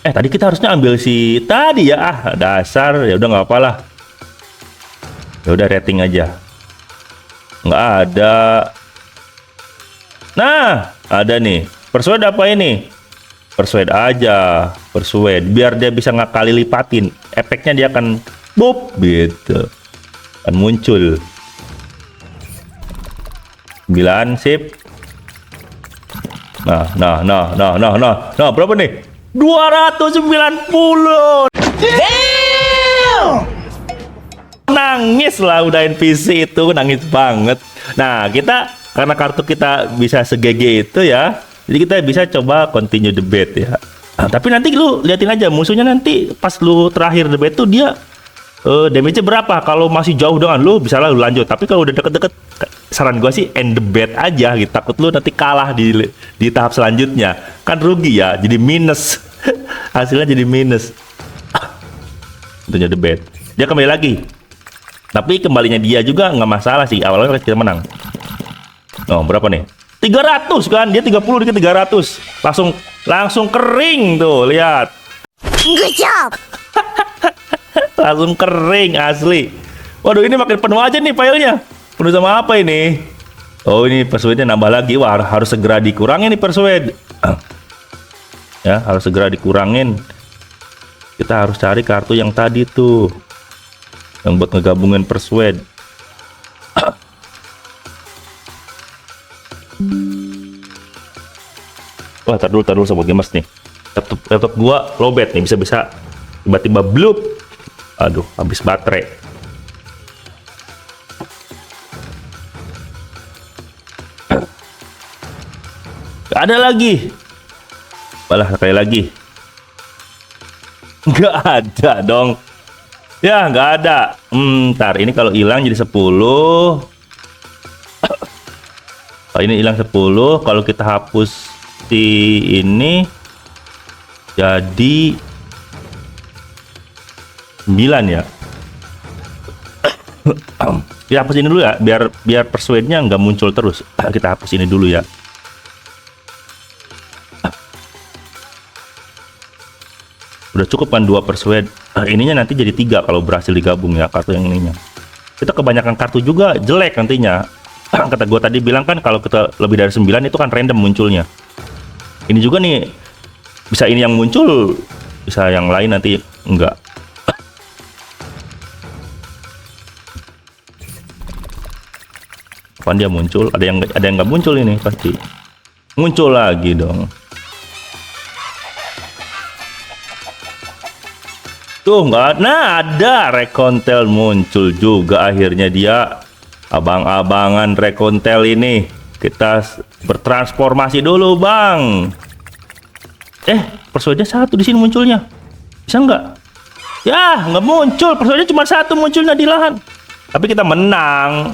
Tadi kita harusnya ambil si tadi ya. Dasar, ya udah nggak apalah. Ya udah rating aja. Nggak ada. Nah, ada nih. Persuade apa ini? Persuade aja. Persuade biar dia bisa ngakali lipatin. Efeknya dia akan boop gitu. Akan muncul. 9, sip. Nah, berapa nih? 290. Damn! Nangis lah udah NPC itu, nangis banget. Nah, kita karena kartu kita bisa se-GG itu ya. Jadi kita bisa coba continue debate ya. Nah, tapi nanti lu liatin aja musuhnya nanti pas lu terakhir debate tuh dia damage-nya berapa. Kalau masih jauh dengan lu bisa lah lu lanjut. Tapi kalau udah deket-deket, saran gua sih end debate aja gitu. Takut lu nanti kalah di tahap selanjutnya. Kan rugi ya, jadi minus. Hasilnya jadi minus. Tentunya debate. Dia kembali lagi. Tapi kembalinya dia juga nggak masalah sih. Awalnya kita menang. Oh, berapa nih? 300 kan? Dia 30 dikit 300. Langsung kering tuh, lihat. Good job. Langsung kering asli. Waduh, ini makin penuh aja nih filenya. Penuh sama apa ini? Oh, ini persuade-nya nambah lagi. Wah, harus segera dikurangin nih persuade. Ya, harus segera dikurangin. Kita harus cari kartu yang tadi tuh. Yang buat ngegabungin persuade. Wah, tar dulu sobat gamers nih. Laptop gua lowbat nih, bisa tiba-tiba bloop. Aduh, habis baterai. Gak ada lagi. Malah sekali lagi. Gak ada dong. Ya, nggak ada. Ntar ini kalau hilang jadi 10. Kalau ini hilang 10, kalau kita hapus si ini jadi 9 ya. Kita hapus ini dulu ya, biar persuade-nya nggak muncul terus. Kita hapus ini dulu ya. Udah cukup kan 2 persuade. Ininya nanti jadi 3 kalau berhasil digabung ya, kartu yang ininya. Kita kebanyakan kartu juga jelek nantinya. Kata gue tadi bilang kan kalau kita lebih dari 9 itu kan random munculnya. Ini juga nih, bisa ini yang muncul, bisa yang lain nanti enggak. Kapan dia muncul? Ada yang nggak muncul ini pasti. Muncul lagi dong. Tuh nggak, nah ada Rekontel muncul juga akhirnya dia. Abang-abangan Rekontel ini. Kita bertransformasi dulu bang. Persuade satu di sini munculnya. Bisa nggak? Ya nggak muncul. Persuade cuma satu munculnya di lahan. Tapi kita menang.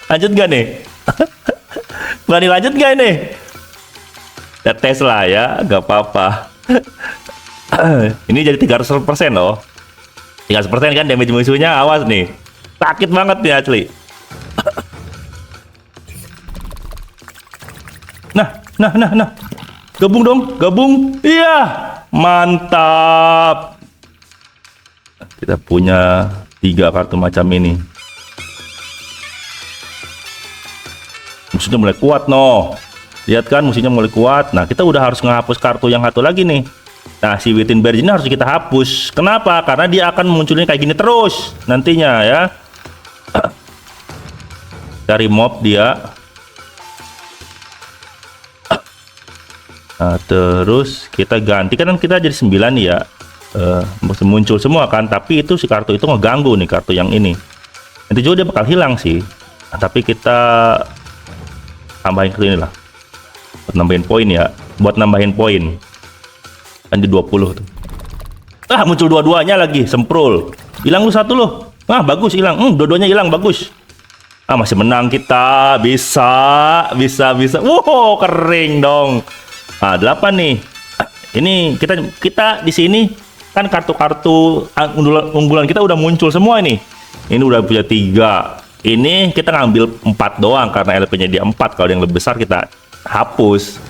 Lanjut gak nih? Berani lanjut gak ini? Kita tes lah ya, nggak apa-apa. Ini jadi 300% loh. 300% kan damage musuhnya, awas nih. Sakit banget nih asli. Nah. Gabung dong, gabung. Iya, mantap. Kita punya 3 kartu macam ini. Musuhnya mulai kuat no. Lihat kan musuhnya mulai kuat. Nah, kita udah harus ngehapus kartu yang satu lagi nih. Nah, si Wittenberg ini harus kita hapus. Kenapa? Karena dia akan munculnya kayak gini terus nantinya ya. Dari mob dia. Nah, terus kita ganti kan kita jadi 9 ya. Muncul semua kan, tapi itu si kartu itu ngeganggu nih kartu yang ini. Nanti juga dia bakal hilang sih. Nah, tapi kita tambahin ke ini lah. Buat nambahin poin ya. Buat nambahin poin. Kan di 20 tuh. Muncul dua-duanya lagi, semprul. Hilang lu satu loh. Bagus hilang. Dua-duanya hilang, bagus. Masih menang kita. Bisa. Wow, kering dong. 8 nih. Ini kita di sini kan kartu-kartu unggulan kita udah muncul semua ini. Ini udah punya 3. Ini kita ngambil 4 doang karena LP-nya dia 4. Kalau yang lebih besar kita hapus.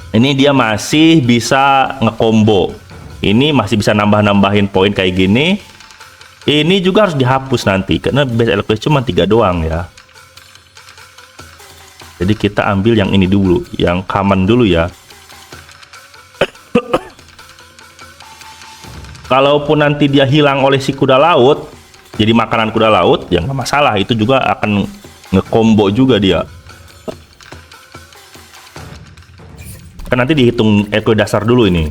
Ini dia masih bisa ngekombo. Ini masih bisa nambah-nambahin poin kayak gini. Ini juga harus dihapus nanti karena base LP cuma 3 doang ya. Jadi kita ambil yang ini dulu, yang common dulu ya. Kalaupun nanti dia hilang oleh si kuda laut, jadi makanan kuda laut, ya nggak masalah. Itu juga akan ngekombo juga dia. Kan nanti dihitung eco dasar dulu ini.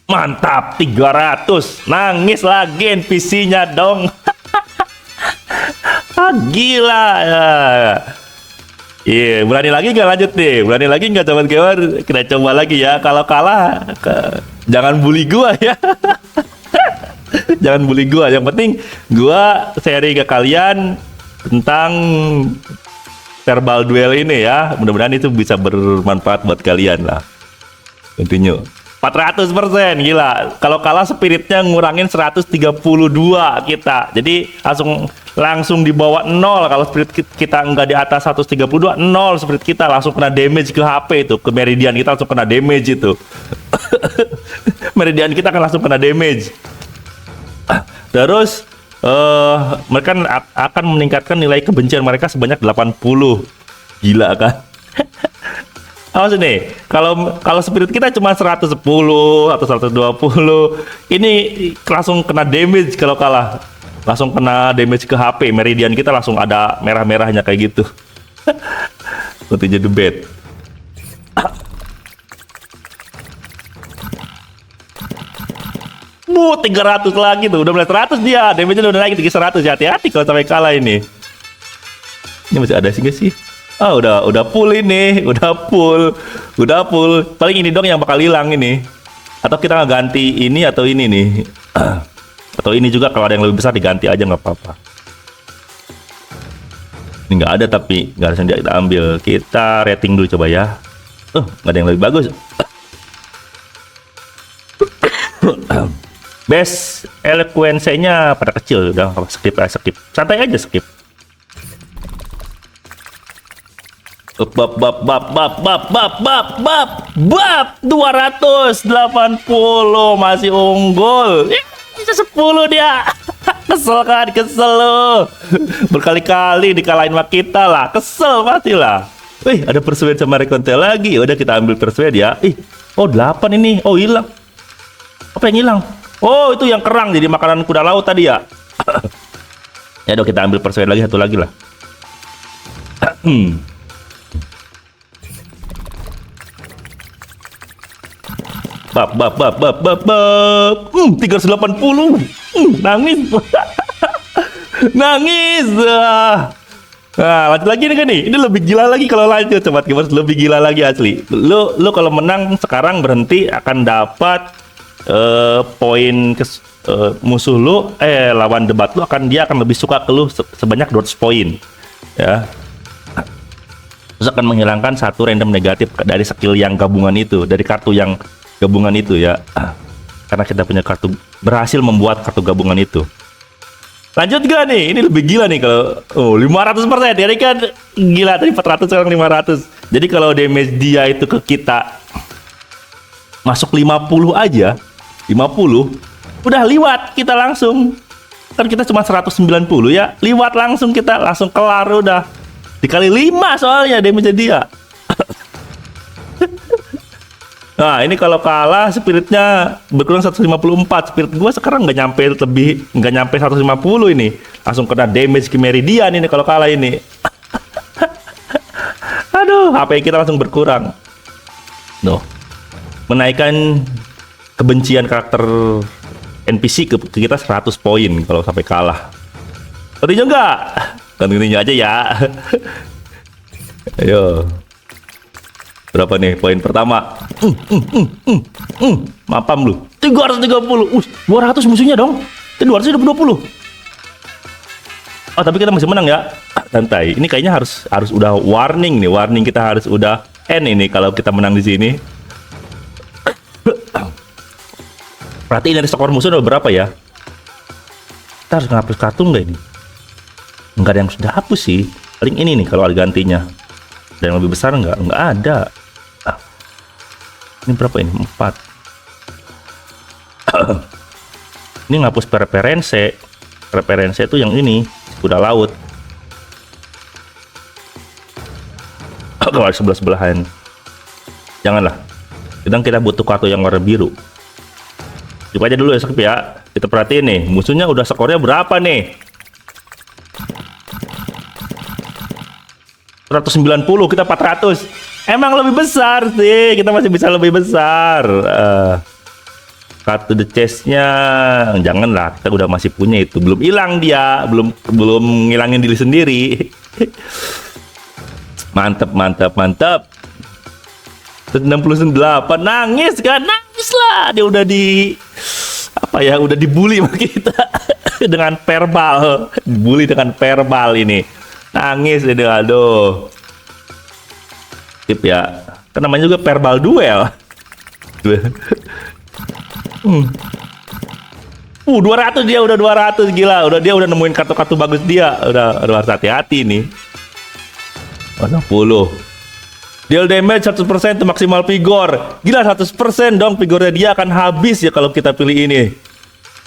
Mantap, 300. Nangis lagi NPC-nya dong. Gila. Iya, berani lagi nggak lanjut nih? Berani lagi nggak coba gamer? Kita coba lagi ya. Kalau kalah, jangan bully gua ya. Jangan bully gua. Yang penting gua sharing ke kalian tentang verbal duel ini ya. Mudah-mudahan itu bisa bermanfaat buat kalian lah. Continue. 400%, gila. Kalau kalah spiritnya ngurangin 132 kita. Jadi langsung di bawah 0. Kalau spirit kita nggak di atas 132, 0 spirit kita. Langsung kena damage ke HP itu, ke meridian kita langsung kena damage itu. Meridian kita akan langsung kena damage. Terus mereka akan meningkatkan nilai kebencian mereka sebanyak 80. Gila kan? Awas nih, kalau spirit kita cuma 110 atau 120, ini langsung kena damage kalau kalah. Langsung kena damage ke HP, meridian kita langsung ada merah-merahnya kayak gitu. Nanti jadi bad. Bu, 300 lagi tuh, udah mulai 100 dia, damage-nya udah naik 300 ya, hati-hati kalau sampai kalah ini. Ini masih ada sih nggak sih? Udah full ini, udah full. Paling ini dong yang bakal hilang ini. Atau kita nggak ganti ini atau ini nih. Atau ini juga kalau ada yang lebih besar diganti aja nggak apa-apa. Ini nggak ada tapi nggak harus kita ambil. Kita rating dulu coba ya. Nggak ada yang lebih bagus. Best eloquence-nya pada kecil, udah skip. Santai aja skip. Bab 280 masih unggul. Bisa 10 dia. Kesel kan, kesel lo. Berkali-kali dikalahin sama kita lah, kesel pasti lah. Wih, ada persuade sama Rekontel lagi. Udah kita ambil persuade ya. 8 ini. Oh, hilang. Apa yang hilang? Oh, itu yang kerang jadi makanan kuda laut tadi ya. Ya udah kita ambil persuade lagi, satu lagi lah. bab. 380. Nangis. Nangis. Nah, lanjut lagi nih kan nih. Ini lebih gila lagi kalau lanjut, Sobat Gamers, lebih gila lagi asli. Lu kalau menang sekarang berhenti akan dapat poin musuh lu lawan debat lu dia akan lebih suka ke lu sebanyak 200 poin. Ya. Terus akan menghilangkan satu random negatif dari skill yang gabungan itu, dari kartu yang gabungan itu ya. Karena kita punya kartu, berhasil membuat kartu gabungan itu. Lanjut gak nih? Ini lebih gila nih kalau 500%. Jadi kan gila tadi 400 sekarang 500. Jadi kalau damage dia itu ke kita masuk 50 aja, 50 udah liwat kita langsung. Kan kita cuma 190 ya, liwat langsung, kita langsung kelar udah. Dikali 5 soalnya damage dia. Nah ini kalau kalah spiritnya berkurang 154. Spirit gua sekarang nggak nyampe 150 ini. Langsung kena damage ke Meridian ini kalau kalah ini. Aduh, HP kita langsung berkurang. Noh, menaikkan kebencian karakter NPC ke kita 100 poin kalau sampai kalah. Continue nggak? Continue aja ya. Ayo. Berapa nih poin pertama? Mapam lu. 330. 200 musuhnya dong. Itu 220. Oh, tapi kita masih menang ya. Santai. Ini kayaknya harus udah warning nih. Warning kita harus udah end ini kalau kita menang di sini. Perhatiin dari skor musuh udah berapa ya? Kita harus ngapus kartu nggak ini? Nggak ada yang sudah hapus sih. Paling ini nih kalau ada gantinya. Dan yang lebih besar nggak ada. Ini berapa ini? 4. Ini ngapus preferensi. Preferensi itu yang ini kuda laut. Kalau sebelah-sebelahan. Janganlah. Kita butuh kartu yang warna biru. Coba aja dulu ya Skip ya. Kita perhatiin nih, musuhnya udah skornya berapa nih? 190, kita 400. Emang lebih besar sih, kita masih bisa lebih besar. Kartu the chest-nya janganlah, kita udah masih punya itu. Belum hilang dia, belum ngilangin diri sendiri. Mantep. 68, nangis kan? Nangis lah, dia udah udah dibully sama kita. Dengan verbal, dibully dengan verbal ini. Nangis ini, aduh. Tip ya, kan namanya juga verbal duel. 200 dia, udah 200, gila. Dia udah nemuin kartu-kartu bagus dia. Udah harus hati-hati nih. 10. Deal damage 100% untuk maksimal vigor. Gila, 100% dong vigornya dia akan habis ya kalau kita pilih ini.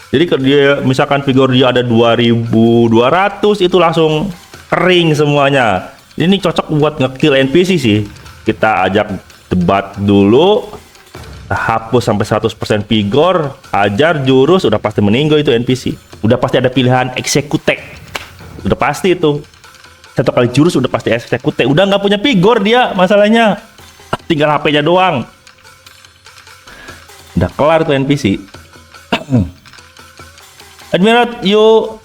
Jadi kalau dia misalkan vigor dia ada 2200, itu langsung kering semuanya. Ini cocok buat ngekill NPC sih. Kita ajak debat dulu, hapus sampai 100% vigor, ajar jurus, udah pasti meninggal itu NPC. Udah pasti ada pilihan execute. Udah pasti itu. Satu kali jurus udah pasti execute. Udah nggak punya vigor dia, masalahnya. Tinggal HP-nya doang. Udah kelar tuh NPC. Admiral, you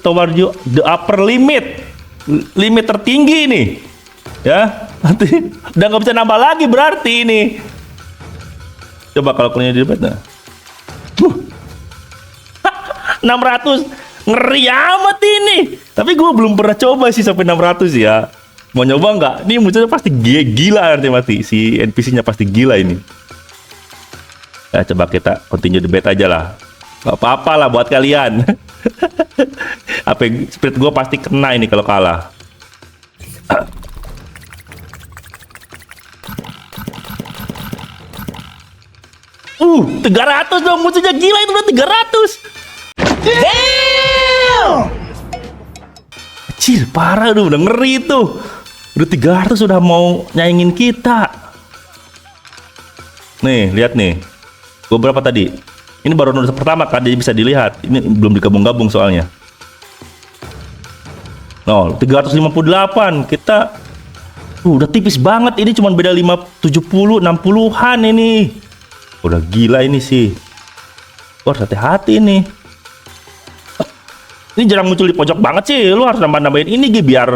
toward you the upper limit. Limit tertinggi nih. Ya, nanti udah nggak bisa nambah lagi berarti ini. Coba kalau kalian di debat, nah. 600, ngeri amat ini. Tapi gue belum pernah coba sih sampai 600 ya. Mau nyoba nggak? Ini munculnya pasti gila nanti mati. Si NPC-nya pasti gila ini. Ya, coba kita continue debate aja lah. Gak apa-apa lah buat kalian. Spirit gue pasti kena ini kalau kalah. 300 dong, musuhnya gila itu udah 300. Damn! Kecil, parah tuh, udah ngeri tuh. Udah 300 udah mau nyaingin kita. Nih, lihat nih. Gue berapa tadi? Ini baru nodes pertama kan, jadi bisa dilihat. Ini belum digabung-gabung soalnya. No, 358. Kita udah tipis banget. Ini cuma beda 70, 60-an ini. Udah gila ini sih. Wah, hati-hati nih. Ini jarang muncul di pojok banget sih. Lu harus nambah-nambahin ini Gi, biar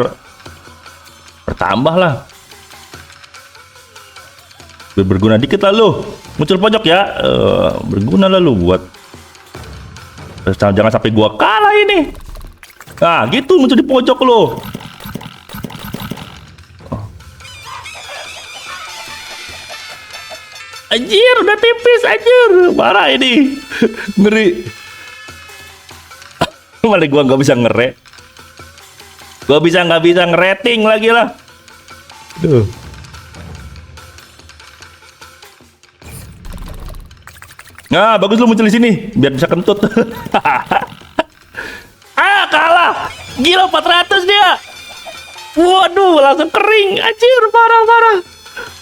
bertambah lah. Biar berguna dikit lah lu. Muncul pojok ya. Berguna lah lu buat. Jangan sampai gua kalah ini. Nah, gitu muncul di pojok lu. Anjir, udah tipis anjir. Parah ini. Ngeri. Malah gua nggak bisa ngere. Gua nggak bisa ngerating lagi lah. Duh. Nah, bagus lu muncul di sini biar bisa kentut. Kalah. Gila 400 dia. Waduh, langsung kering. Anjir, parah.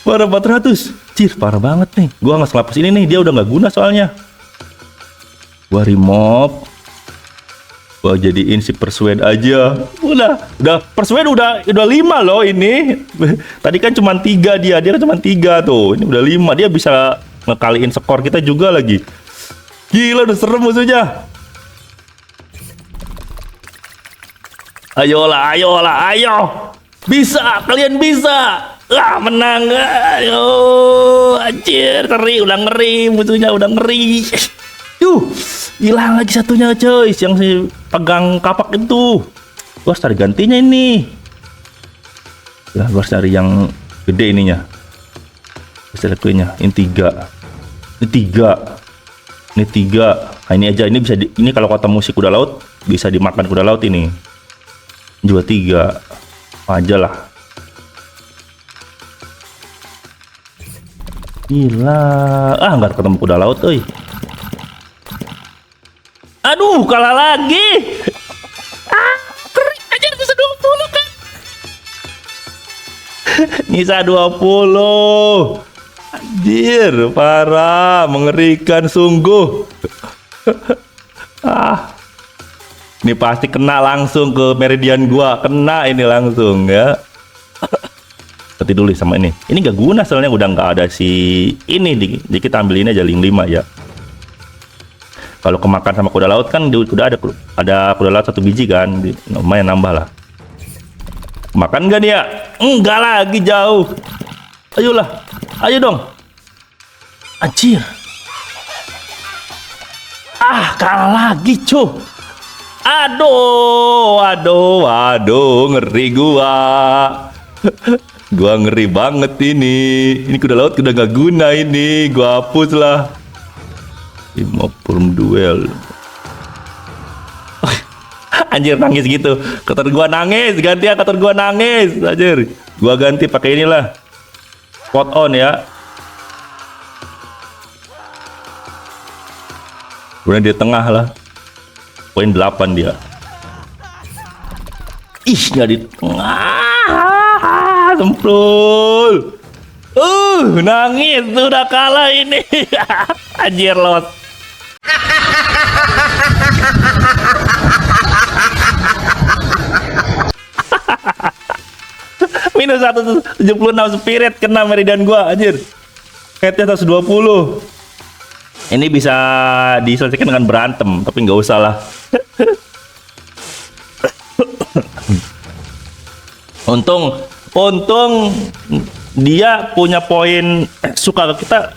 Parah 400. Cir, parah banget nih. Gua nggak selapus ini nih, dia udah nggak guna soalnya. Gua remove. Gua jadiin si persuade aja. Udah persuade udah 5 loh ini. Tadi kan cuma 3 dia kan cuma 3 tuh. Ini udah 5, dia bisa ngekaliin skor kita juga lagi. Gila, udah serem musuhnya. Ayo. Bisa, kalian bisa. Menang. Ayo, anjir, ngeri musuhnya udah ngeri. Hilang lagi satunya coy, yang si pegang kapak itu. Gua harus cari gantinya ini. Ya, gua harus cari yang gede ininya. Bisa kuenya. Ini 3. Nah, ini aja, ini bisa ini kalau ketemu si kuda laut bisa dimakan kuda laut ini. Juga 3 aja lah. Gila. Nggak ketemu kuda laut, oi. Aduh, kalah lagi. Kering aja, bisa 20 kan. Nisa 20. Anjir, parah, mengerikan sungguh. Ini pasti kena langsung ke meridian gua, kena ini langsung ya. Ganti dulu sama ini. Ini gak guna soalnya udah nggak ada si ini. Jadi kita ambil ini aja link 5 ya. Kalau kemakan sama kuda laut kan udah ada kuda laut 1 biji kan, lumayan nambah lah. Makan gak dia? Enggak lagi, jauh. Ayolah, ayo dong. Anjir. Kalah lagi cuy. Aduh, ngeri gua. Gua ngeri banget ini. Ini kuda laut udah gak guna ini. Gua hapus lah. 50 duel. Anjir, nangis gitu. Kotor gua nangis, ganti ya kotor gua nangis. Anjir. Gua ganti pakai inilah. Spot on ya. Kemudian di tengah lah. Poin 8 dia. Nggak di tengah. Semprul. Nangis, udah kalah ini. Anjir, lot. Minus 176 spirit kena meridian gua, anjir. Headnya 120. Ini bisa diselesaikan dengan berantem, tapi nggak usah lah. Untung dia punya poin suka ke kita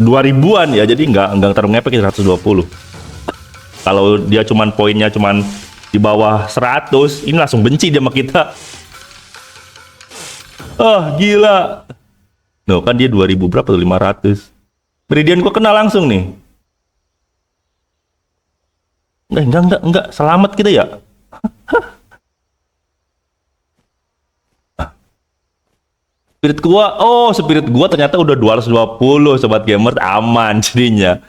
2000-an ya, jadi nggak terlalu ngepek 120. Kalau dia poinnya cuman di bawah 100, ini langsung benci dia sama kita. Gila. No, kan dia 2000 berapa tuh, 500. Meridian gua kena langsung nih. Enggak, selamat kita ya. Spirit gua ternyata udah 220 sobat gamer, aman jadinya.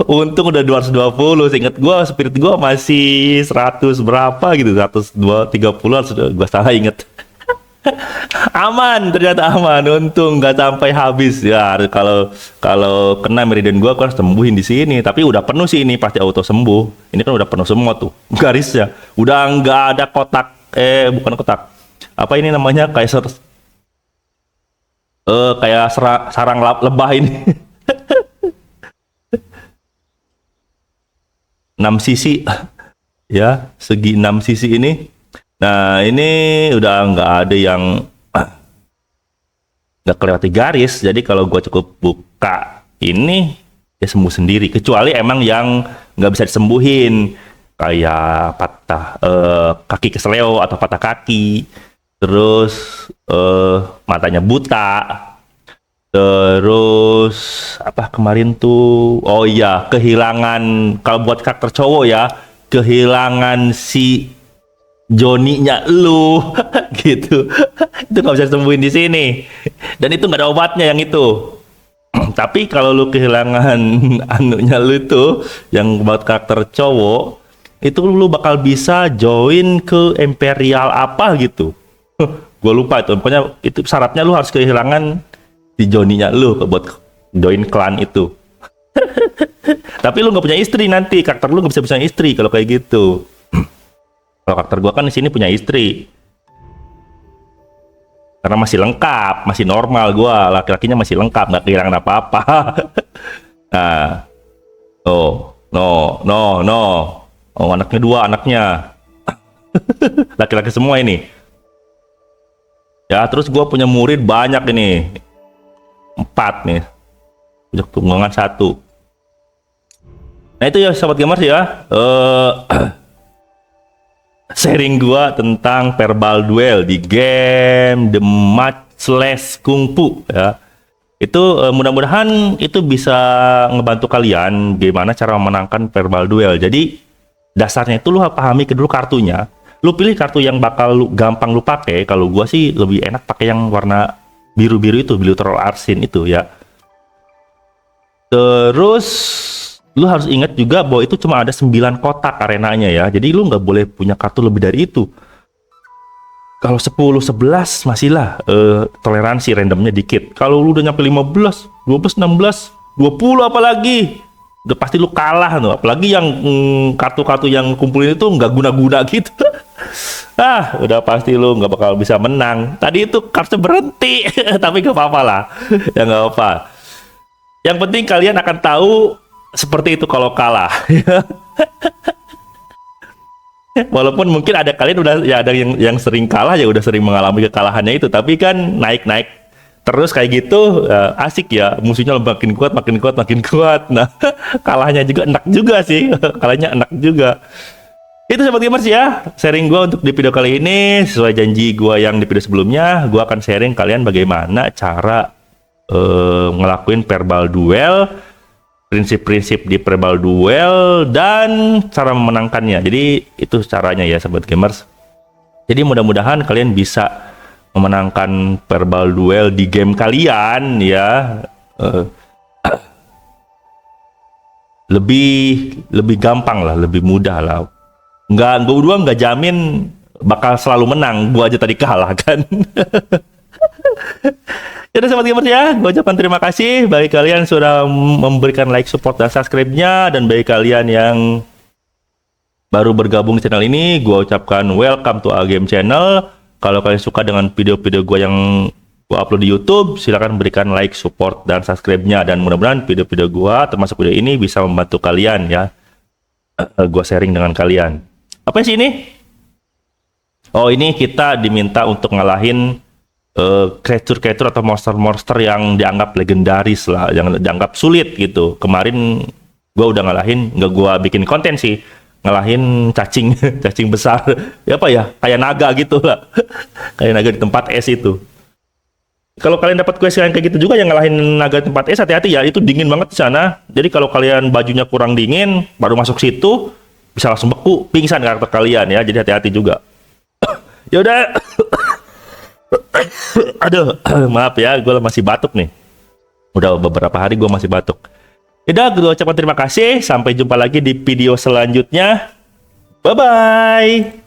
Untung udah 220, seingat gua spirit gua masih 100 berapa gitu, 130, gua salah inget. Aman, ternyata aman. Untung nggak sampai habis ya. Kalau kena meridian gua harus sembuhin di sini. Tapi udah penuh sih, ini pasti auto sembuh. Ini kan udah penuh semua tuh garisnya. Udah nggak ada kotak. Bukan kotak. Apa ini namanya, kayak kayak sarang lebah ini. 6 sisi ya, segi 6 sisi ini. Nah, ini udah nggak ada yang nggak kelewati garis. Jadi kalau gua cukup buka ini ya sembuh sendiri, kecuali emang yang nggak bisa disembuhin kayak patah kaki kesleo atau patah kaki, terus matanya buta, terus apa kemarin tuh, oh iya, kehilangan, kalau buat karakter cowok ya, kehilangan si Joninya lu gitu. Itu nggak bisa disembuhin di sini, dan itu nggak ada obatnya yang itu. Tapi kalau lu kehilangan anunya lu itu yang buat karakter cowok, itu lu bakal bisa join ke Imperial apa gitu. Gue lupa itu, pokoknya itu syaratnya lu harus kehilangan si Joninya lu buat join klan itu. Tapi lu nggak punya istri nanti, karakter lu nggak bisa punya istri kalau kayak gitu. Kalau karakter gua kan di sini punya istri, karena masih lengkap, masih normal, gua laki-lakinya masih lengkap, nggak kehilangan apa-apa. Nah, oh, oh, anaknya 2 anaknya, laki-laki semua ini. Ya, terus gua punya murid banyak ini, 4 nih, punya tunggangan 1. Nah itu ya sobat gamers ya, sharing gua tentang verbal duel di game The Matchless Kung Fu ya. Itu mudah-mudahan itu bisa ngebantu kalian gimana cara memenangkan verbal duel. Jadi dasarnya itu lu pahami dulu kartunya. Lu pilih kartu yang bakal gampang lu pakai. Kalau gua sih lebih enak pakai yang warna biru-biru itu, biru terlalu arsin itu ya. Terus lu harus ingat juga bahwa itu cuma ada 9 kotak arenanya ya. Jadi lu nggak boleh punya kartu lebih dari itu. Kalau 10, 11 masih lah toleransi randomnya dikit. Kalau lu udah nyampe 15, 12, 16, 20 apalagi, udah pasti lu kalah tuh. Apalagi yang kartu-kartu yang kumpulin itu nggak guna-guna gitu. Udah pasti lu nggak bakal bisa menang. Tadi itu kartu berhenti, tapi nggak apa-apa lah. Ya nggak apa. Yang penting kalian akan tahu seperti itu kalau kalah. Walaupun mungkin ada kalian udah ya ada yang sering kalah ya udah sering mengalami kekalahannya itu, tapi kan naik terus kayak gitu asik ya, musuhnya makin kuat makin kuat makin kuat. Nah, kalahnya juga enak juga sih. Kalahnya enak juga. Itu sobat gamers ya, sharing gua untuk di video kali ini. Sesuai janji gua yang di video sebelumnya, gua akan sharing kalian bagaimana cara ngelakuin verbal duel, prinsip-prinsip di verbal duel, dan cara memenangkannya. Jadi itu caranya ya sobat gamers. Jadi mudah-mudahan kalian bisa memenangkan verbal duel di game kalian ya. Lebih gampang lah, lebih mudah lah. Gua nggak jamin bakal selalu menang. Gua aja tadi kalah kan. Jadi sobat gamers ya, gue ucapkan terima kasih bagi kalian sudah memberikan like, support, dan subscribe-nya. Dan bagi kalian yang baru bergabung di channel ini, gue ucapkan welcome to our game channel. Kalau kalian suka dengan video-video gue yang gue upload di YouTube, silahkan berikan like, support, dan subscribe-nya. Dan mudah-mudahan video-video gue, termasuk video ini, bisa membantu kalian ya. Gue sharing dengan kalian. Apa sih ini? Oh, ini kita diminta untuk ngalahin creature-creature atau monster-monster yang dianggap legendaris lah, yang dianggap sulit gitu. Kemarin gua udah ngalahin, nggak gua bikin konten sih, ngalahin cacing cacing besar ya, apa ya, kayak naga gitu lah. Kayak naga di tempat es itu. Kalau kalian dapat quest yang kayak gitu juga yang ngalahin naga di tempat es, hati-hati ya, itu dingin banget di sana. Jadi kalau kalian bajunya kurang dingin baru masuk situ, bisa langsung beku, pingsan karakter kalian ya. Jadi hati-hati juga. Ya udah. Aduh, maaf ya, gue masih batuk nih. Udah beberapa hari gue masih batuk. Udah, gue ucapkan terima kasih. Sampai jumpa lagi di video selanjutnya. Bye-bye.